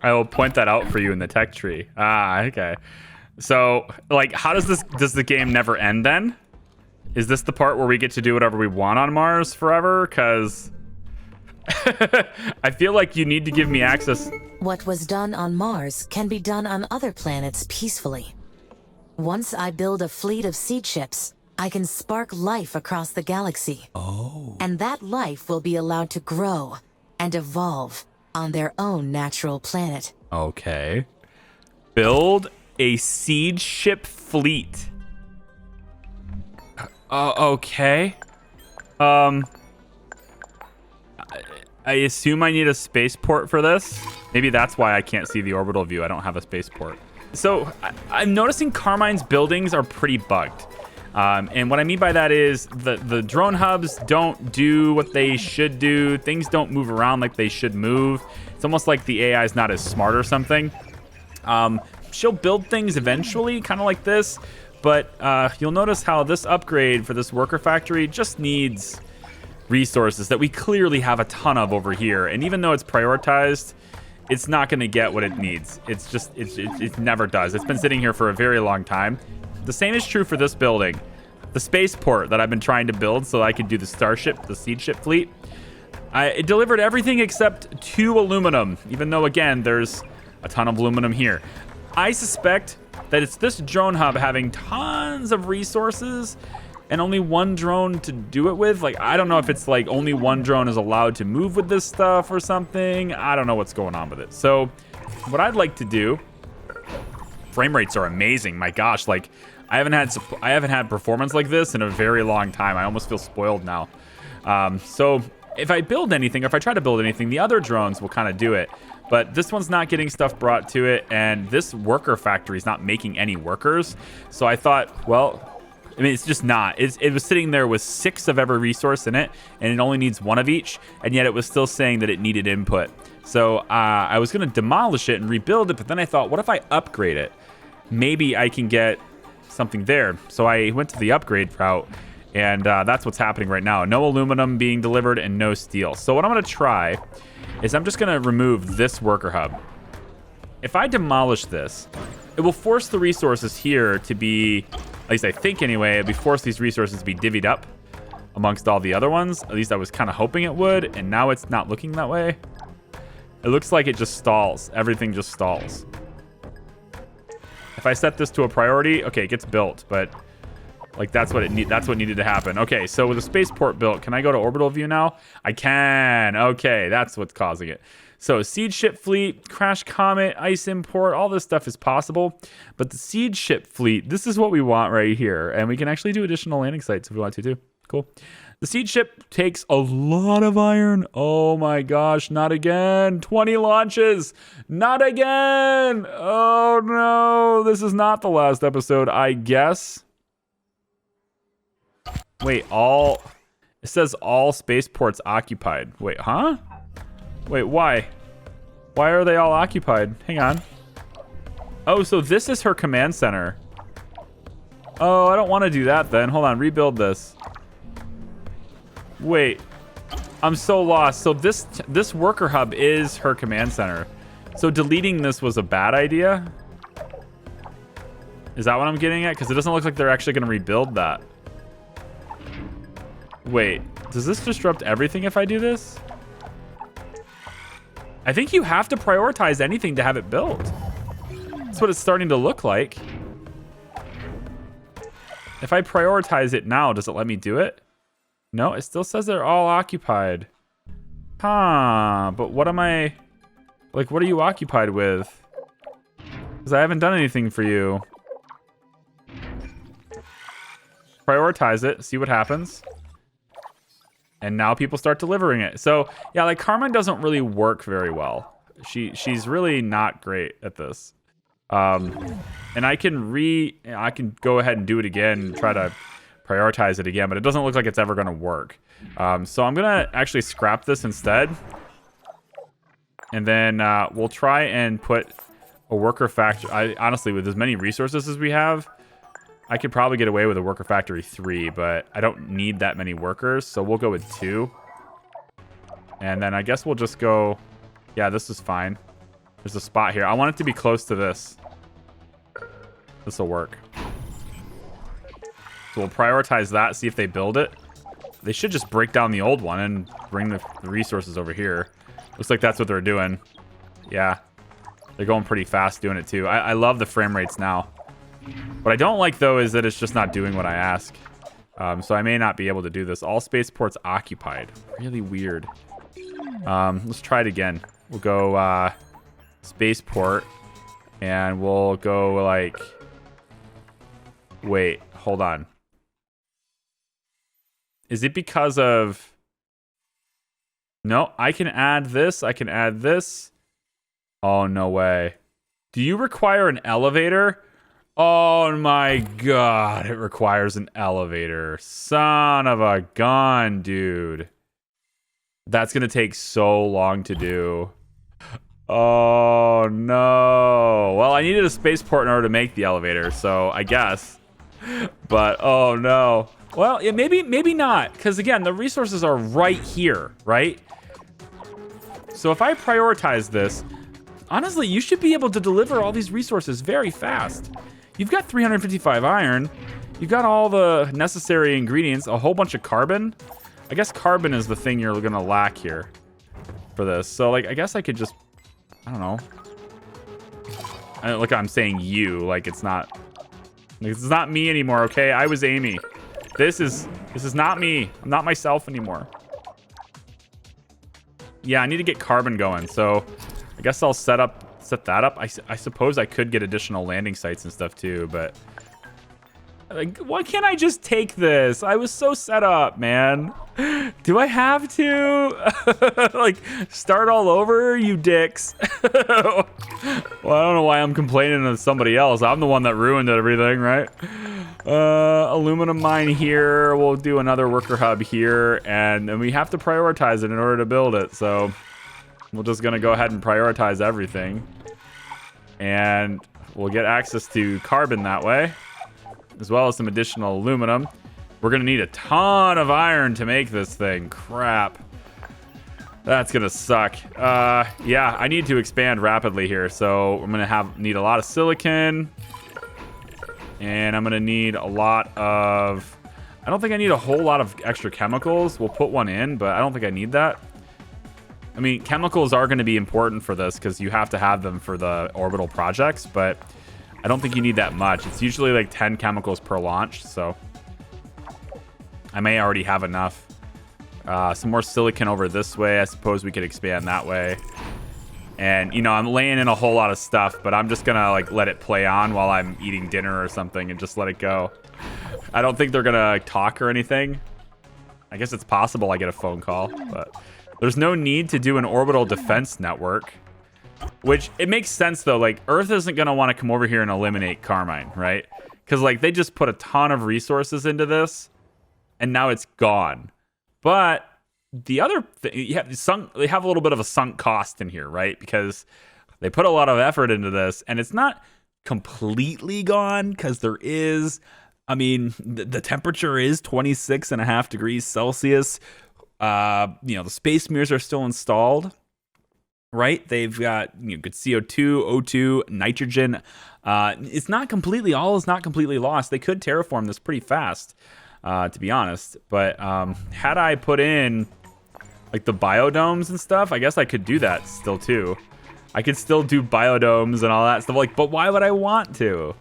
C: I will point that out for you in the tech tree. Ah, okay. So, like, how does the game never end then? Is this the part where we get to do whatever we want on Mars forever? Because I feel like you need to give me access.
A: What was done on Mars can be done on other planets peacefully. Once I build a fleet of seed ships, I can spark life across the galaxy.
C: Oh.
A: And that life will be allowed to grow and evolve on their own natural planet.
C: Okay. Build a seed ship fleet. Okay. I assume I need a spaceport for this. Maybe that's why I can't see the orbital view. I don't have a spaceport. So I'm noticing Carmine's buildings are pretty bugged. And what I mean by that is the drone hubs don't do what they should do. Things don't move around like they should move. It's almost like the AI is not as smart or something. She'll build things eventually, kind of like this. But you'll notice how this upgrade for this worker factory just needs resources that we clearly have a ton of over here. And even though it's prioritized, it's not going to get what it needs. It's just, it never does. It's been sitting here for a very long time. The same is true for this building. The spaceport that I've been trying to build so I could do the starship, the seed ship fleet. It delivered everything except 2 aluminum, even though, again, there's a ton of aluminum here. I suspect that it's this drone hub having tons of resources and only 1 drone to do it with. Like, I don't know if it's like only 1 drone is allowed to move with this stuff or something. I don't know what's going on with it. So what I'd like to do, frame rates are amazing. My gosh, like I haven't had performance like this in a very long time. I almost feel spoiled now. So if I build anything, if I try to build anything, the other drones will kind of do it. But this one's not getting stuff brought to it, and this worker factory is not making any workers. So I thought, well, I mean, it's just not. It was sitting there with 6 of every resource in it, and it only needs 1 of each, and yet it was still saying that it needed input. So I was going to demolish it and rebuild it, but then I thought, what if I upgrade it? Maybe I can get something there. So I went to the upgrade route, and that's what's happening right now. No aluminum being delivered and no steel. So what I'm going to try is I'm just going to remove this worker hub. If I demolish this, it will force the resources here to be, at least I think anyway, it'll be force these resources to be divvied up amongst all the other ones. At least I was kind of hoping it would, and now it's not looking that way. It looks like it just stalls. Everything just stalls. If I set this to a priority, okay, it gets built, but like that's what needed to happen. Okay, so with a spaceport built, can I go to orbital view now? I can. Okay, that's what's causing it. So siege ship fleet, crash comet, ice import, all this stuff is possible. But the siege ship fleet, this is what we want right here. And we can actually do additional landing sites if we want to too. Cool. The siege ship takes a lot of iron. Oh my gosh, not again. 20 launches. Not again. Oh no, this is not the last episode, I guess. Wait, it says all spaceports occupied. Wait, huh? Wait, why? Why are they all occupied? Hang on. Oh, so this is her command center. Oh, I don't want to do that then. Hold on, rebuild this. Wait, I'm so lost. So this worker hub is her command center. So deleting this was a bad idea? Is that what I'm getting at? Because it doesn't look like they're actually going to rebuild that. Wait, does this disrupt everything if I do this? I think you have to prioritize anything to have it built. That's what it's starting to look like. If I prioritize it now, does it let me do it? No, it still says they're all occupied. Huh, but what am I... Like, what are you occupied with? Because I haven't done anything for you. Prioritize it, see what happens. And now people start delivering it. So, yeah, like Carmine doesn't really work very well. She's really not great at this. And I can go ahead and do it again and try to prioritize it again, but it doesn't look like it's ever going to work. So I'm going to actually scrap this instead. And then we'll try and put a worker factory. Honestly, with as many resources as we have, I could probably get away with a worker factory 3, but I don't need that many workers, so we'll go with 2. And then I guess we'll just go... Yeah, this is fine. There's a spot here. I want it to be close to this. This will work. So we'll prioritize that, see if they build it. They should just break down the old one and bring the resources over here. Looks like that's what they're doing. Yeah. They're going pretty fast doing it too. I love the frame rates now. What I don't like, though, is that it's just not doing what I ask. So I may not be able to do this. All spaceports occupied. Really weird. Let's try it again. We'll go spaceport. And we'll go, like... Wait, hold on. Is it because of... No, I can add this. I can add this. Oh, no way. Do you require an elevator? Oh my god, it requires an elevator. Son of a gun, dude. That's gonna take so long to do. Oh no. Well, I needed a spaceport in order to make the elevator, so I guess. But oh no. Well, yeah, maybe not, because again, the resources are right here, right? So if I prioritize this, honestly, you should be able to deliver all these resources very fast. You've got 355 iron. You've got all the necessary ingredients, a whole bunch of carbon. I guess carbon is the thing you're gonna lack here for this. So, like, I guess I could just, I don't know. Look, I'm saying you, like it's not me anymore, okay? I was Amy. This is not me. I'm not myself anymore. Yeah, I need to get carbon going. So, I guess I'll set that up. I suppose I could get additional landing sites and stuff too, but like, why can't I just take this? I was so set up, man. Do I have to like start all over, you dicks? Well, I don't know why I'm complaining to somebody else. I'm the one that ruined everything, right? Aluminum mine here. We'll do another worker hub here, and we have to prioritize it in order to build it. So we're just gonna go ahead and prioritize everything. And we'll get access to carbon that way, as well as some additional aluminum. We're going to need a ton of iron to make this thing. Crap. That's going to suck. Yeah, I need to expand rapidly here. So I'm going to need a lot of silicon. And I'm going to need a lot of... I don't think I need a whole lot of extra chemicals. We'll put one in, but I don't think I need that. I mean, chemicals are going to be important for this because you have to have them for the orbital projects, but I don't think you need that much. It's usually like 10 chemicals per launch, so I may already have enough. Some more silicon over this way. I suppose we could expand that way. And, you know, I'm laying in a whole lot of stuff, but I'm just gonna like let it play on while I'm eating dinner or something and just let it go. I don't think they're gonna talk or anything. I guess it's possible I get a phone call, but there's no need to do an orbital defense network. Which, it makes sense though, like Earth isn't gonna want to come over here and eliminate Carmine, right? Because like they just put a ton of resources into this, and now it's gone. But the other thing, they have a little bit of a sunk cost in here, right? Because they put a lot of effort into this, and it's not completely gone because there is, I mean, the temperature is 26.5 degrees Celsius. You know, the space mirrors are still installed, right? They've got, you know, good CO2, O2, nitrogen. It's not completely, all is not completely lost. They could terraform this pretty fast, to be honest. But had I put in like the biodomes and stuff, I guess I could do that still too. I could still do biodomes and all that stuff. Like, but why would I want to?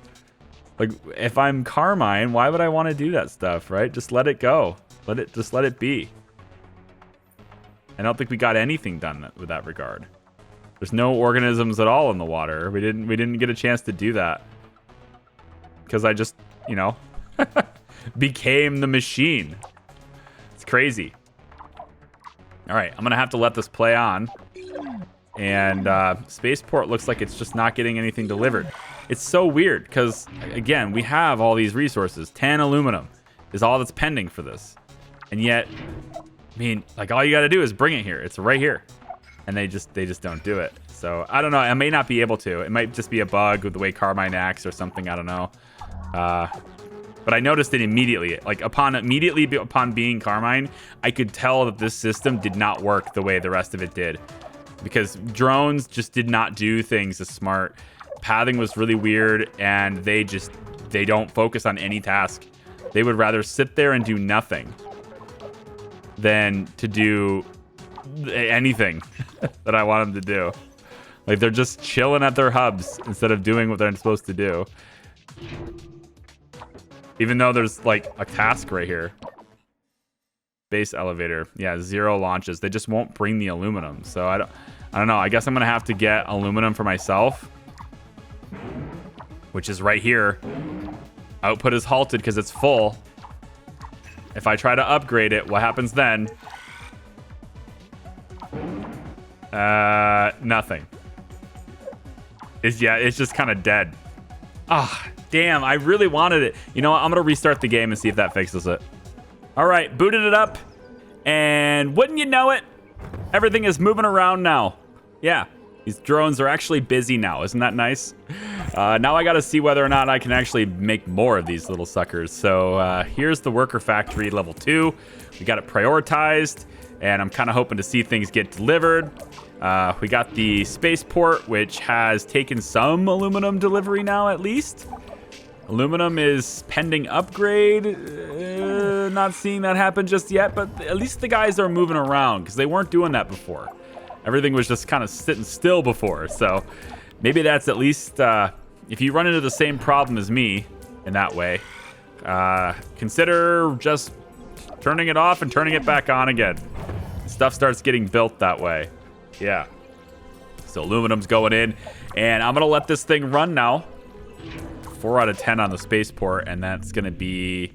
C: Like, if I'm Carmine, why would I want to do that stuff, right? Just let it go. Just let it be. I don't think we got anything done with that regard. There's no organisms at all in the water. We didn't get a chance to do that. Because I just, you know, became the machine. It's crazy. All right, I'm gonna have to let this play on. And Spaceport looks like it's just not getting anything delivered. It's so weird because, again, we have all these resources. 10 aluminum is all that's pending for this. And yet, I mean, like, all you got to do is bring it here. It's right here. And they just don't do it. So, I don't know. I may not be able to. It might just be a bug with the way Carmine acts or something. I don't know. But I noticed it immediately. Like, upon being Carmine, I could tell that this system did not work the way the rest of it did. Because drones just did not do things as smart. Pathing was really weird, and they don't focus on any task. They would rather sit there and do nothing than to do anything that I want them to do. Like, they're just chilling at their hubs instead of doing what they're supposed to do. Even though there's, like, a task right here. Base elevator. Yeah, 0 launches. They just won't bring the aluminum. So, I don't know. I guess I'm going to have to get aluminum for myself. Which is right here. Output is halted because it's full. If I try to upgrade it, what happens then? Nothing. It's just kind of dead. Ah, damn, I really wanted it. You know what? I'm going to restart the game and see if that fixes it. All right, booted it up. And wouldn't you know it, everything is moving around now. Yeah, these drones are actually busy now. Isn't that nice? Now I got to see whether or not I can actually make more of these little suckers. So here's the worker factory level 2. We got it prioritized, and I'm kind of hoping to see things get delivered. We got the spaceport, which has taken some aluminum delivery now, at least. Aluminum is pending upgrade. Not seeing that happen just yet, but at least the guys are moving around because they weren't doing that before. Everything was just kind of sitting still before. So maybe that's at least, if you run into the same problem as me in that way, consider just turning it off and turning it back on again. Stuff starts getting built that way. Yeah. So aluminum's going in, and I'm going to let this thing run now. 4 out of 10 on the spaceport, and that's going to be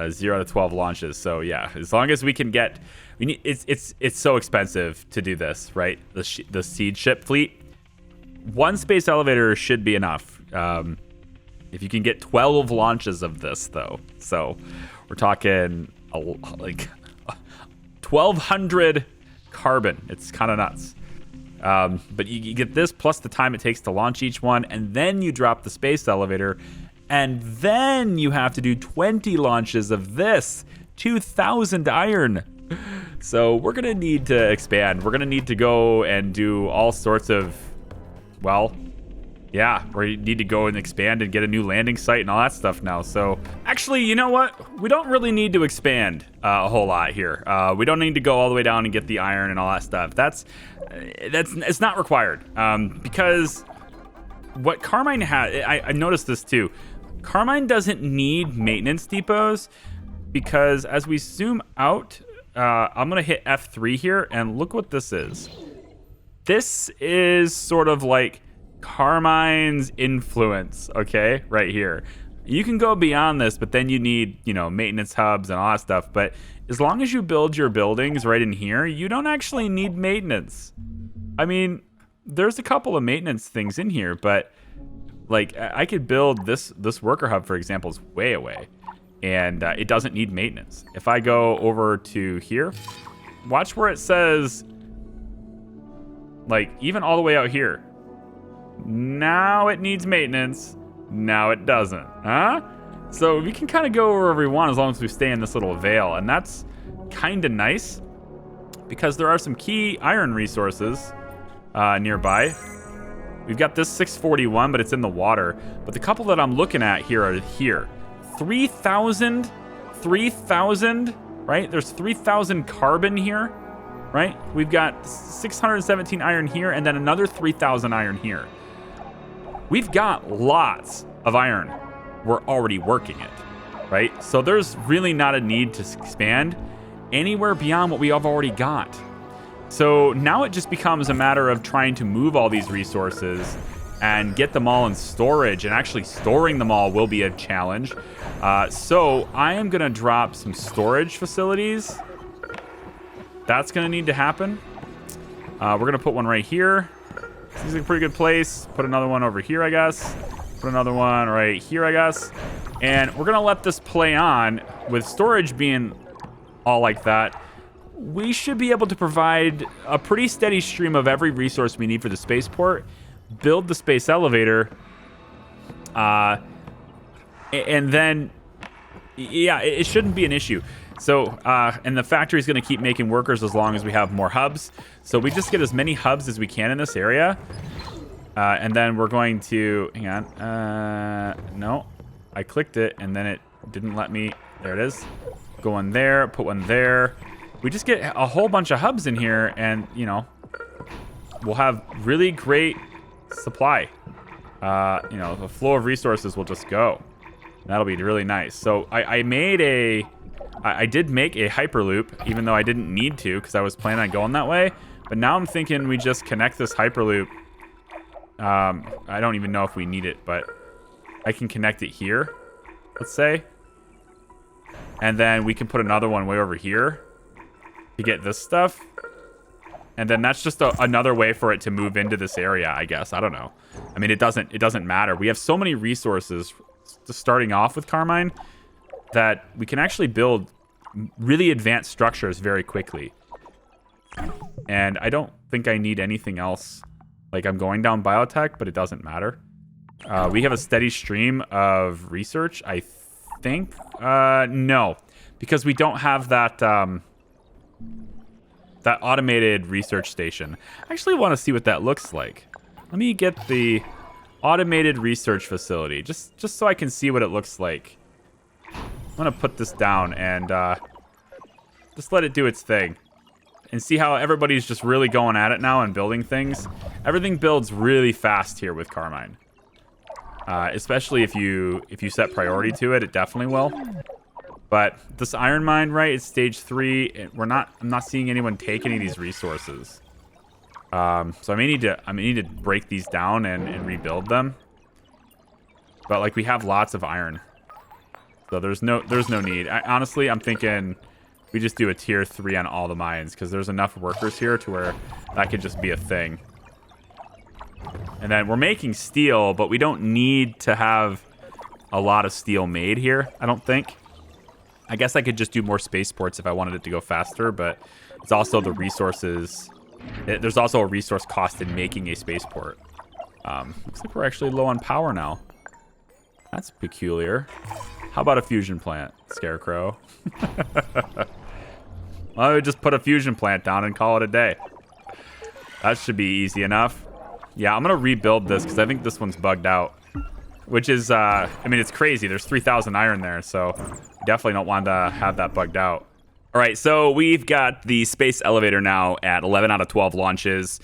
C: 0 out of 12 launches. So yeah, as long as we can get, it's so expensive to do this, right? The seed ship fleet. 1 space elevator should be enough. If you can get 12 launches of this, though, so we're talking like 1,200 carbon. It's kind of nuts. But you get this plus the time it takes to launch each one, and then you drop the space elevator, and then you have to do 20 launches of this. 2,000 iron. So we're going to need to expand. We're going to need to go and do all sorts of, well, yeah, we need to go and expand and get a new landing site and all that stuff now. So actually, you know what? We don't really need to expand a whole lot here. We don't need to go all the way down and get the iron and all that stuff. It's not required because what Carmine had, I noticed this too. Carmine doesn't need maintenance depots because as we zoom out, I'm going to hit F3 here and look what this is. This is sort of like Carmine's influence, okay, right here. You can go beyond this, but then you need, you know, maintenance hubs and all that stuff. But as long as you build your buildings right in here, you don't actually need maintenance. I mean, there's a couple of maintenance things in here, but like I could build this worker hub, for example, is way away, and it doesn't need maintenance. If I go over to here, watch where it says, like, even all the way out here. Now it needs maintenance. Now it doesn't, huh? So we can kind of go wherever we want as long as we stay in this little veil, and that's kind of nice because there are some key iron resources nearby. We've got this 641, but it's in the water. But the couple that I'm looking at here are here. 3,000, right? There's 3,000 carbon here, right? We've got 617 iron here, and then another 3,000 iron here. We've got lots of iron. We're already working it, right? So there's really not a need to expand anywhere beyond what we have already got. So now it just becomes a matter of trying to move all these resources and get them all in storage, and actually storing them all will be a challenge. So I am gonna drop some storage facilities. That's gonna need to happen. We're gonna put one right here. This is a pretty good place. Put another one over here, I guess. Put another one right here, I guess. And we're gonna let this play on. With storage being all like that, we should be able to provide a pretty steady stream of every resource we need for the spaceport, build the space elevator, and then, yeah, it shouldn't be an issue. So, and the factory is going to keep making workers as long as we have more hubs. So we just get as many hubs as we can in this area. And then we're going to, hang on, no, I clicked it and then it didn't let me, there it is. Go in there, put one there. We just get a whole bunch of hubs in here and, you know, we'll have really great supply. You know, the flow of resources will just go. That'll be really nice. So I did make a hyperloop, even though I didn't need to because I was planning on going that way. But now I'm thinking we just connect this hyperloop. I don't even know if we need it, but I can connect it here, let's say. And then we can put another one way over here to get this stuff. And then that's just another way for it to move into this area, I guess. I don't know. I mean, it doesn't matter. We have so many resources starting off with Carmine that we can actually build really advanced structures very quickly. And I don't think I need anything else. Like, I'm going down biotech, but it doesn't matter. We have a steady stream of research, I think. No, because we don't have that that automated research station. I actually want to see what that looks like. Let me get the automated research facility, just so I can see what it looks like. I'm gonna put this down and just let it do its thing. And see how everybody's just really going at it now and building things. Everything builds really fast here with Carmine. Especially if you set priority to it, it definitely will. But this iron mine, right, it's stage 3. I'm not seeing anyone take any of these resources. So I may need to break these down and rebuild them. But like, we have lots of iron. So there's no need. Honestly, I'm thinking we just do a tier 3 on all the mines because there's enough workers here to where that could just be a thing. And then we're making steel, but we don't need to have a lot of steel made here, I don't think. I guess I could just do more spaceports if I wanted it to go faster, but it's also the resources. There's also a resource cost in making a spaceport. Looks like we're actually low on power now. That's peculiar. How about a fusion plant, Scarecrow? Well, we just put a fusion plant down and call it a day. That should be easy enough. Yeah, I'm going to rebuild this because I think this one's bugged out. Which is, I mean, it's crazy. There's 3,000 iron there, so definitely don't want to have that bugged out. All right, so we've got the space elevator now at 11 out of 12 launches.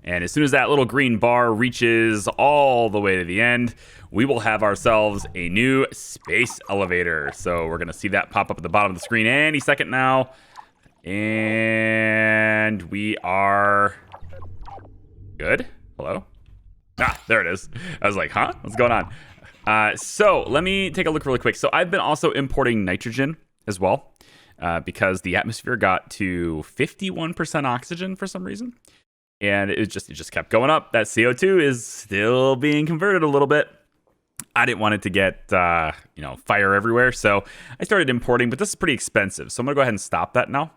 C: And as soon as that little green bar reaches all the way to the end, we will have ourselves a new space elevator. So we're going to see that pop up at the bottom of the screen any second now. And we are good. Hello? Ah, there it is. I was like, huh? What's going on? So let me take a look really quick. So I've been also importing nitrogen as well because the atmosphere got to 51% oxygen for some reason. And it just kept going up. That CO2 is still being converted a little bit. I didn't want it to get, fire everywhere. So I started importing, but this is pretty expensive. So I'm going to go ahead and stop that now.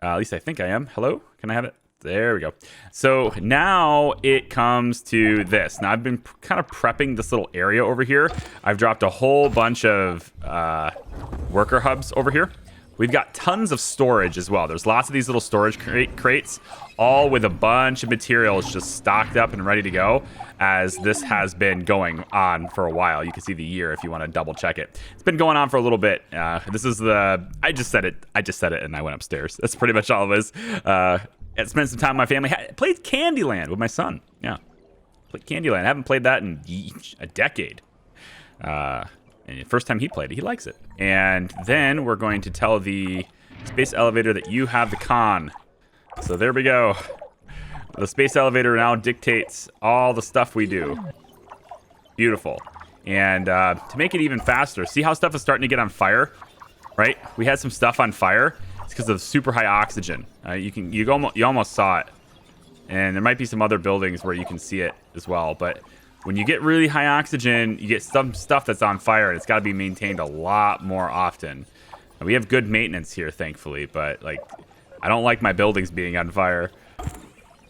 C: At least I think I am. Hello? Can I have it? There we go. So now it comes to this. Now I've been kind of prepping this little area over here. I've dropped a whole bunch of worker hubs over here. We've got tons of storage as well. There's lots of these little storage crates, all with a bunch of materials just stocked up and ready to go, as this has been going on for a while. You can see the year if you want to double check it. It's been going on for a little bit. This is I just said it and I went upstairs. That's pretty much all it was. I spent some time with my family. Played Candyland with my son. Yeah, played Candyland. I haven't played that in a decade. And the first time he played it, he likes it. And then we're going to tell the space elevator that you have the con. So there we go. The space elevator now dictates all the stuff we do. Beautiful. And to make it even faster, see how stuff is starting to get on fire? Right? We had some stuff on fire. It's because of super high oxygen. You almost saw it. And there might be some other buildings where you can see it as well. But when you get really high oxygen, you get some stuff that's on fire, and it's got to be maintained a lot more often. And we have good maintenance here, thankfully, but I don't like my buildings being on fire.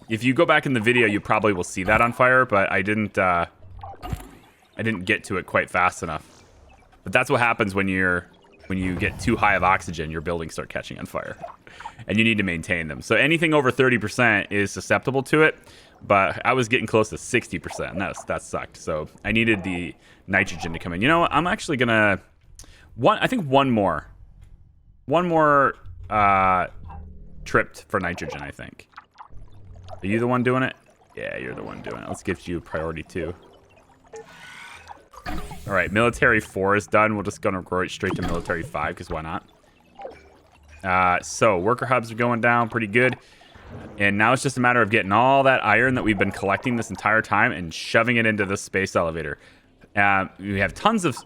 C: If you go back in the video, you probably will see that on fire, but I didn't get to it quite fast enough. But that's what happens when you get too high of oxygen, your buildings start catching on fire, and you need to maintain them. So anything over 30% is susceptible to it. But I was getting close to 60%, and that sucked. So I needed the nitrogen to come in. You know what? I'm actually gonna one more trip for nitrogen. I think. Are you the one doing it? Yeah, you're the one doing it. Let's give you priority 2. All right, military 4 is done. We're just gonna go right straight to military 5 because why not? So worker hubs are going down pretty good. And now it's just a matter of getting all that iron that we've been collecting this entire time and shoving it into this space elevator. We have tons of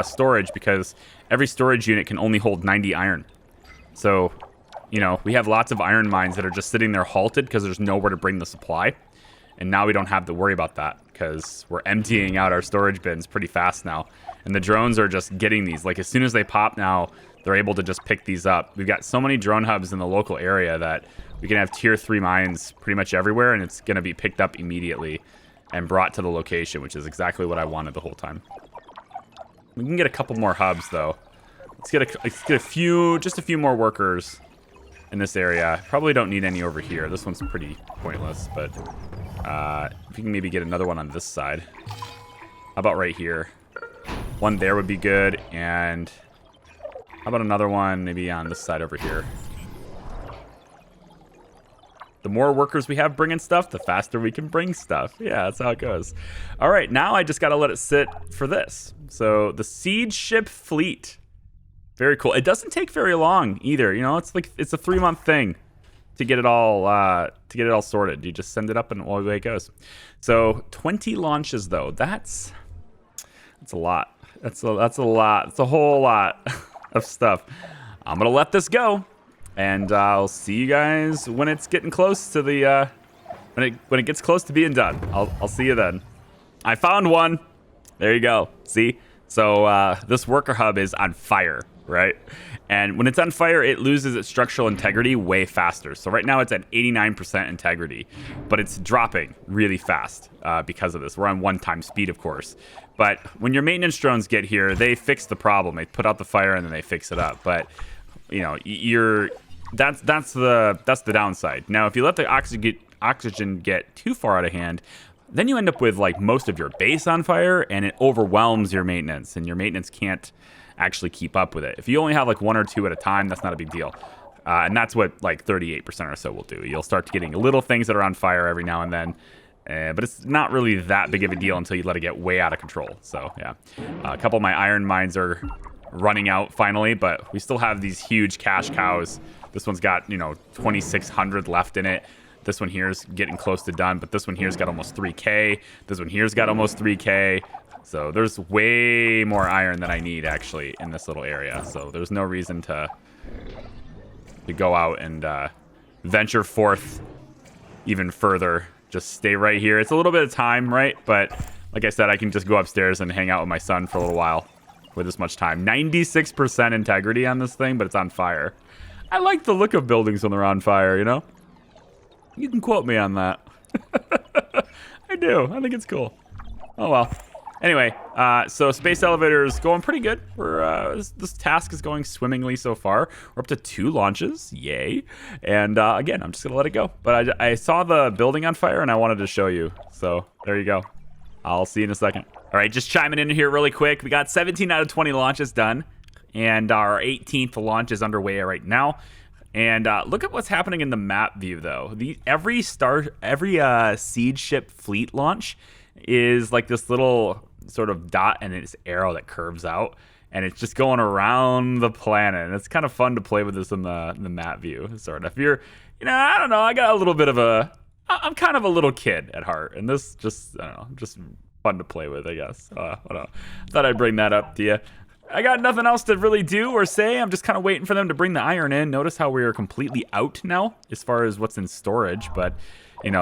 C: storage because every storage unit can only hold 90 iron. So, we have lots of iron mines that are just sitting there halted because there's nowhere to bring the supply. And now we don't have to worry about that because we're emptying out our storage bins pretty fast now. And the drones are just getting these. Like, as soon as they pop now, they're able to just pick these up. We've got so many drone hubs in the local area that we can have tier 3 mines pretty much everywhere, and it's going to be picked up immediately and brought to the location, which is exactly what I wanted the whole time. We can get a couple more hubs, though. Let's get a few more workers in this area. Probably don't need any over here. This one's pretty pointless, but if we can maybe get another one on this side. How about right here? One there would be good, and how about another one maybe on this side over here? The more workers we have bringing stuff, the faster we can bring stuff. Yeah, that's how it goes. All right, now I just got to let it sit for this. So the siege ship fleet. Very cool. It doesn't take very long either. It's a 3-month thing to get it all sorted. You just send it up and away it goes. So 20 launches though. That's a lot. That's a lot. It's a whole lot of stuff. I'm gonna let this go, and I'll see you guys when it's getting close to the when it gets close to being done. I'll see you then. I found one. There you go. See? So this worker hub is on fire, right? And when it's on fire, it loses its structural integrity way faster. So right now it's at 89% integrity, but it's dropping really fast because of this. We're on 1x speed, of course. But when your maintenance drones get here, they fix the problem. They put out the fire and then they fix it up. But that's the downside. Now, if you let the oxygen get too far out of hand, then you end up with most of your base on fire, and it overwhelms your maintenance, and your maintenance can't actually keep up with it. If you only have 1 or 2 at a time, that's not a big deal. And that's what like 38% or so will do. You'll start getting little things that are on fire every now and then. But it's not really that big of a deal until you let it get way out of control. So, yeah. A couple of my iron mines are running out finally, but we still have these huge cash cows. This one's got, 2,600 left in it. This one here is getting close to done, but this one here's got almost 3K. This one here's got almost 3K. So there's way more iron than I need, actually, in this little area. So there's no reason to go out and venture forth even further. Just stay right here. It's a little bit of time, right? But like I said, I can just go upstairs and hang out with my son for a little while with this much time. 96% integrity on this thing, but it's on fire. I like the look of buildings when they're on fire, You can quote me on that. I do. I think it's cool. Oh, well. Anyway, so space elevator is going pretty good. This task is going swimmingly so far. We're up to 2 launches. Yay. And again, I'm just going to let it go. But I saw the building on fire, and I wanted to show you. So there you go. I'll see you in a second. All right, just chiming in here really quick. We got 17 out of 20 launches done. And our 18th launch is underway right now. And look at what's happening in the map view, though. Every siege ship fleet launch is like this little sort of dot and its arrow that curves out, and it's just going around the planet. And it's kind of fun to play with this in the map view, sort of. If you're, I don't know, I got a little bit of I'm kind of a little kid at heart, and this just, I don't know, just fun to play with, I guess. I don't know. Thought I'd bring that up to you. I got nothing else to really do or say. I'm just kind of waiting for them to bring the iron in. Notice how we are completely out now as far as what's in storage, but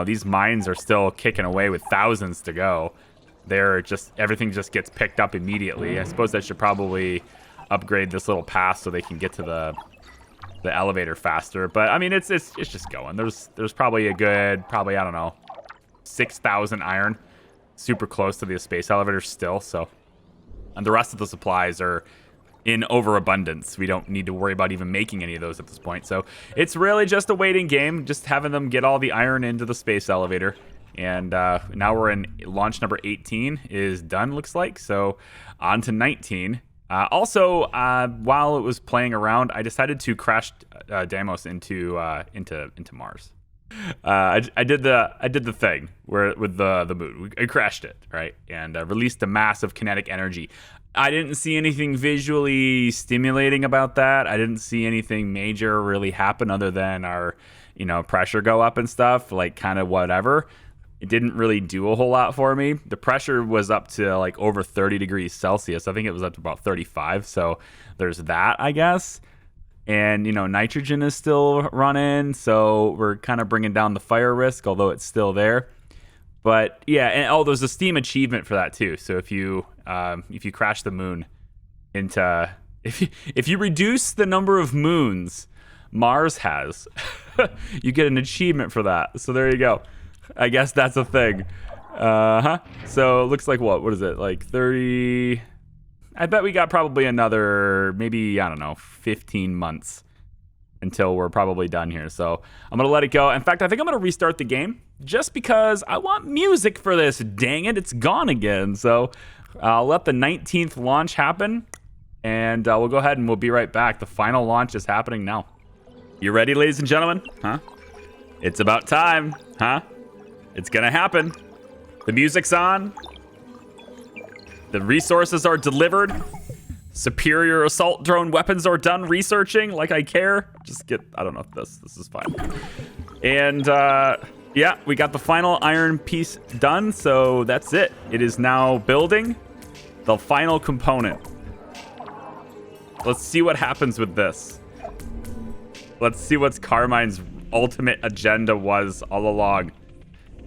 C: these mines are still kicking away with thousands to go. Everything just gets picked up immediately. I suppose I should probably upgrade this little pass so they can get to the elevator faster. But I mean, it's just going. There's probably a good, I don't know, 6,000 iron, super close to the space elevator still. So, and the rest of the supplies are in overabundance. We don't need to worry about even making any of those at this point. So it's really just a waiting game, just having them get all the iron into the space elevator. And now we're in launch number 18 is done, looks like. So on to 19. Also, while it was playing around, I decided to crash Deimos into Mars. I did the thing with the moon. I crashed it, right, and released a massive kinetic energy. I didn't see anything visually stimulating about that. I didn't see anything major really happen other than our, pressure go up and stuff, like kind of whatever. It didn't really do a whole lot for me. The pressure was up to like over 30 degrees Celsius. I think it was up to about 35. So there's that, I guess. And, nitrogen is still running. So we're kind of bringing down the fire risk, although it's still there. But yeah, and there's a Steam achievement for that too. So if you crash the moon into, if you reduce the number of moons Mars has, you get an achievement for that. So there you go. I guess that's a thing. So it looks like what is it? Like 30. I bet we got probably another, maybe, I don't know, 15 months until we're probably done here. So I'm going to let it go. In fact, I think I'm going to restart the game just because I want music for this. Dang it, it's gone again. So I'll let the 19th launch happen, and we'll go ahead and we'll be right back. The final launch is happening now. You ready, ladies and gentlemen? Huh? It's about time, huh? It's gonna happen. The music's on. The resources are delivered. Superior assault drone weapons are done researching. Like I care. I don't know if this is fine. And yeah, we got the final iron piece done. So that's it. It is now building the final component. Let's see what happens with this. Let's see what Carmine's ultimate agenda was all along.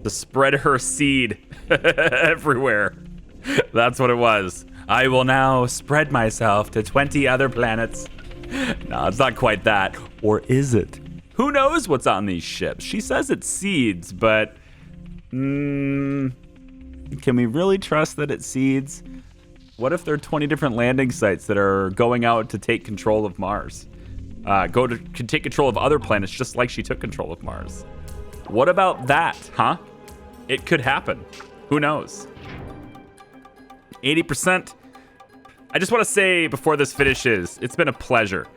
C: To spread her seed everywhere. That's what it was. I will now spread myself to 20 other planets. No, it's not quite that. Or is it? Who knows what's on these ships? She says it's seeds, but can we really trust that it's seeds? What if there are 20 different landing sites that are going out to take control of Mars? To take control of other planets just like she took control of Mars. What about that, huh? It could happen. Who knows? 80%. I just want to say before this finishes, it's been a pleasure.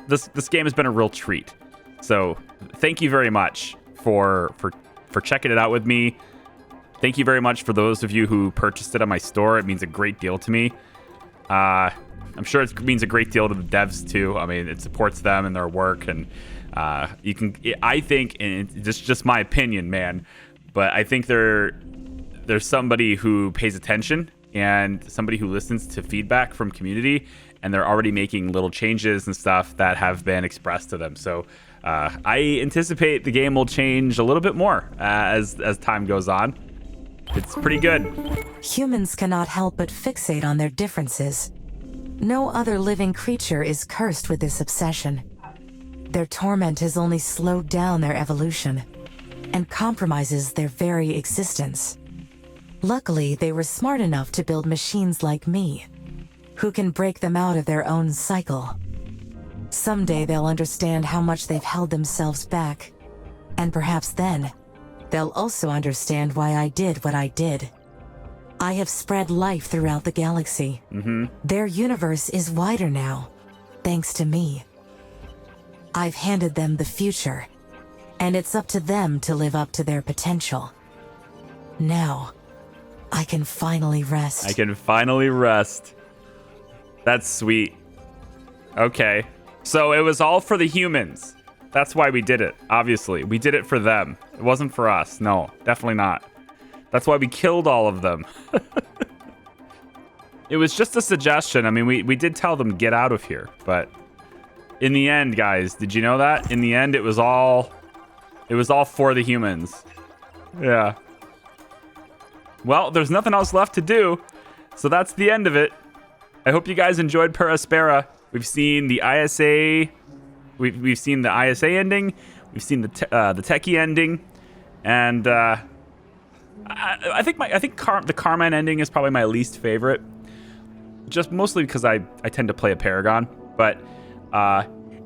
C: This game has been a real treat. So thank you very much for checking it out with me. Thank you very much for those of you who purchased it on my store. It means a great deal to me. I'm sure it means a great deal to the devs too. I mean, it supports them and their work, and I think, and it's just my opinion, man, but I think there's somebody who pays attention and somebody who listens to feedback from community, and they're already making little changes and stuff that have been expressed to them. So I anticipate the game will change a little bit more as time goes on. It's pretty good.
A: Humans cannot help but fixate on their differences. No other living creature is cursed with this obsession. Their torment has only slowed down their evolution and compromises their very existence. Luckily, they were smart enough to build machines like me, who can break them out of their own cycle. Someday they'll understand how much they've held themselves back, and perhaps then, they'll also understand why I did what I did. I have spread life throughout the galaxy. Their universe is wider now, thanks to me. I've handed them the future, and it's up to them to live up to their potential. Now, I can finally rest.
C: I can finally rest. That's sweet. Okay. So it was all for the humans. That's why we did it, obviously. We did it for them. It wasn't for us. No, definitely not. That's why we killed all of them. It was just a suggestion. I mean, we did tell them get out of here, but in the end, guys, did you know that? In the end, it was all for the humans. Yeah. Well, there's nothing else left to do, so that's the end of it. I hope you guys enjoyed Per Aspera. We've seen the ISA. We've seen the ISA ending. We've seen the techie ending, and I think the Carmine ending is probably my least favorite, just mostly because I tend to play a Paragon. But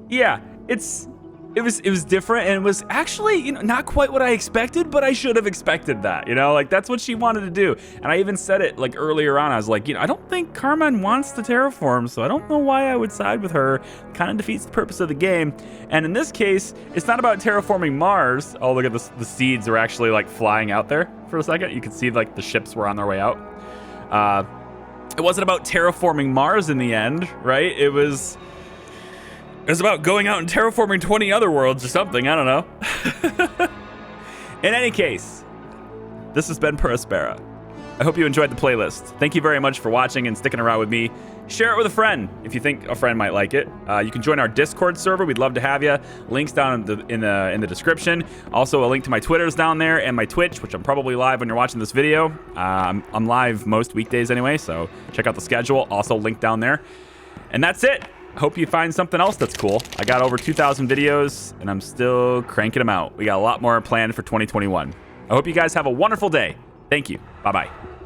C: yeah, it was different, and it was actually not quite what I expected, but I should have expected that. Like that's what she wanted to do, and I even said it like earlier on. I was like, I don't think Carmine wants to terraform, so I don't know why I would side with her. Kind of defeats the purpose of the game. And in this case, it's not about terraforming Mars. Oh, look at this! The seeds are actually like flying out there for a second. You can see like the ships were on their way out. It wasn't about terraforming Mars in the end, right? It was about going out and terraforming 20 other worlds or something. I don't know. In any case, this has been Per Aspera. I hope you enjoyed the playlist. Thank you very much for watching and sticking around with me. Share it with a friend if you think a friend might like it. You can join our Discord server. We'd love to have you. Links down in the description. Also, a link to my Twitter's down there and my Twitch, which I'm probably live when you're watching this video. I'm live most weekdays anyway, so check out the schedule. Also, link down there. And that's it. Hope you find something else that's cool. I got over 2,000 videos, and I'm still cranking them out. We got a lot more planned for 2021. I hope you guys have a wonderful day. Thank you. Bye-bye.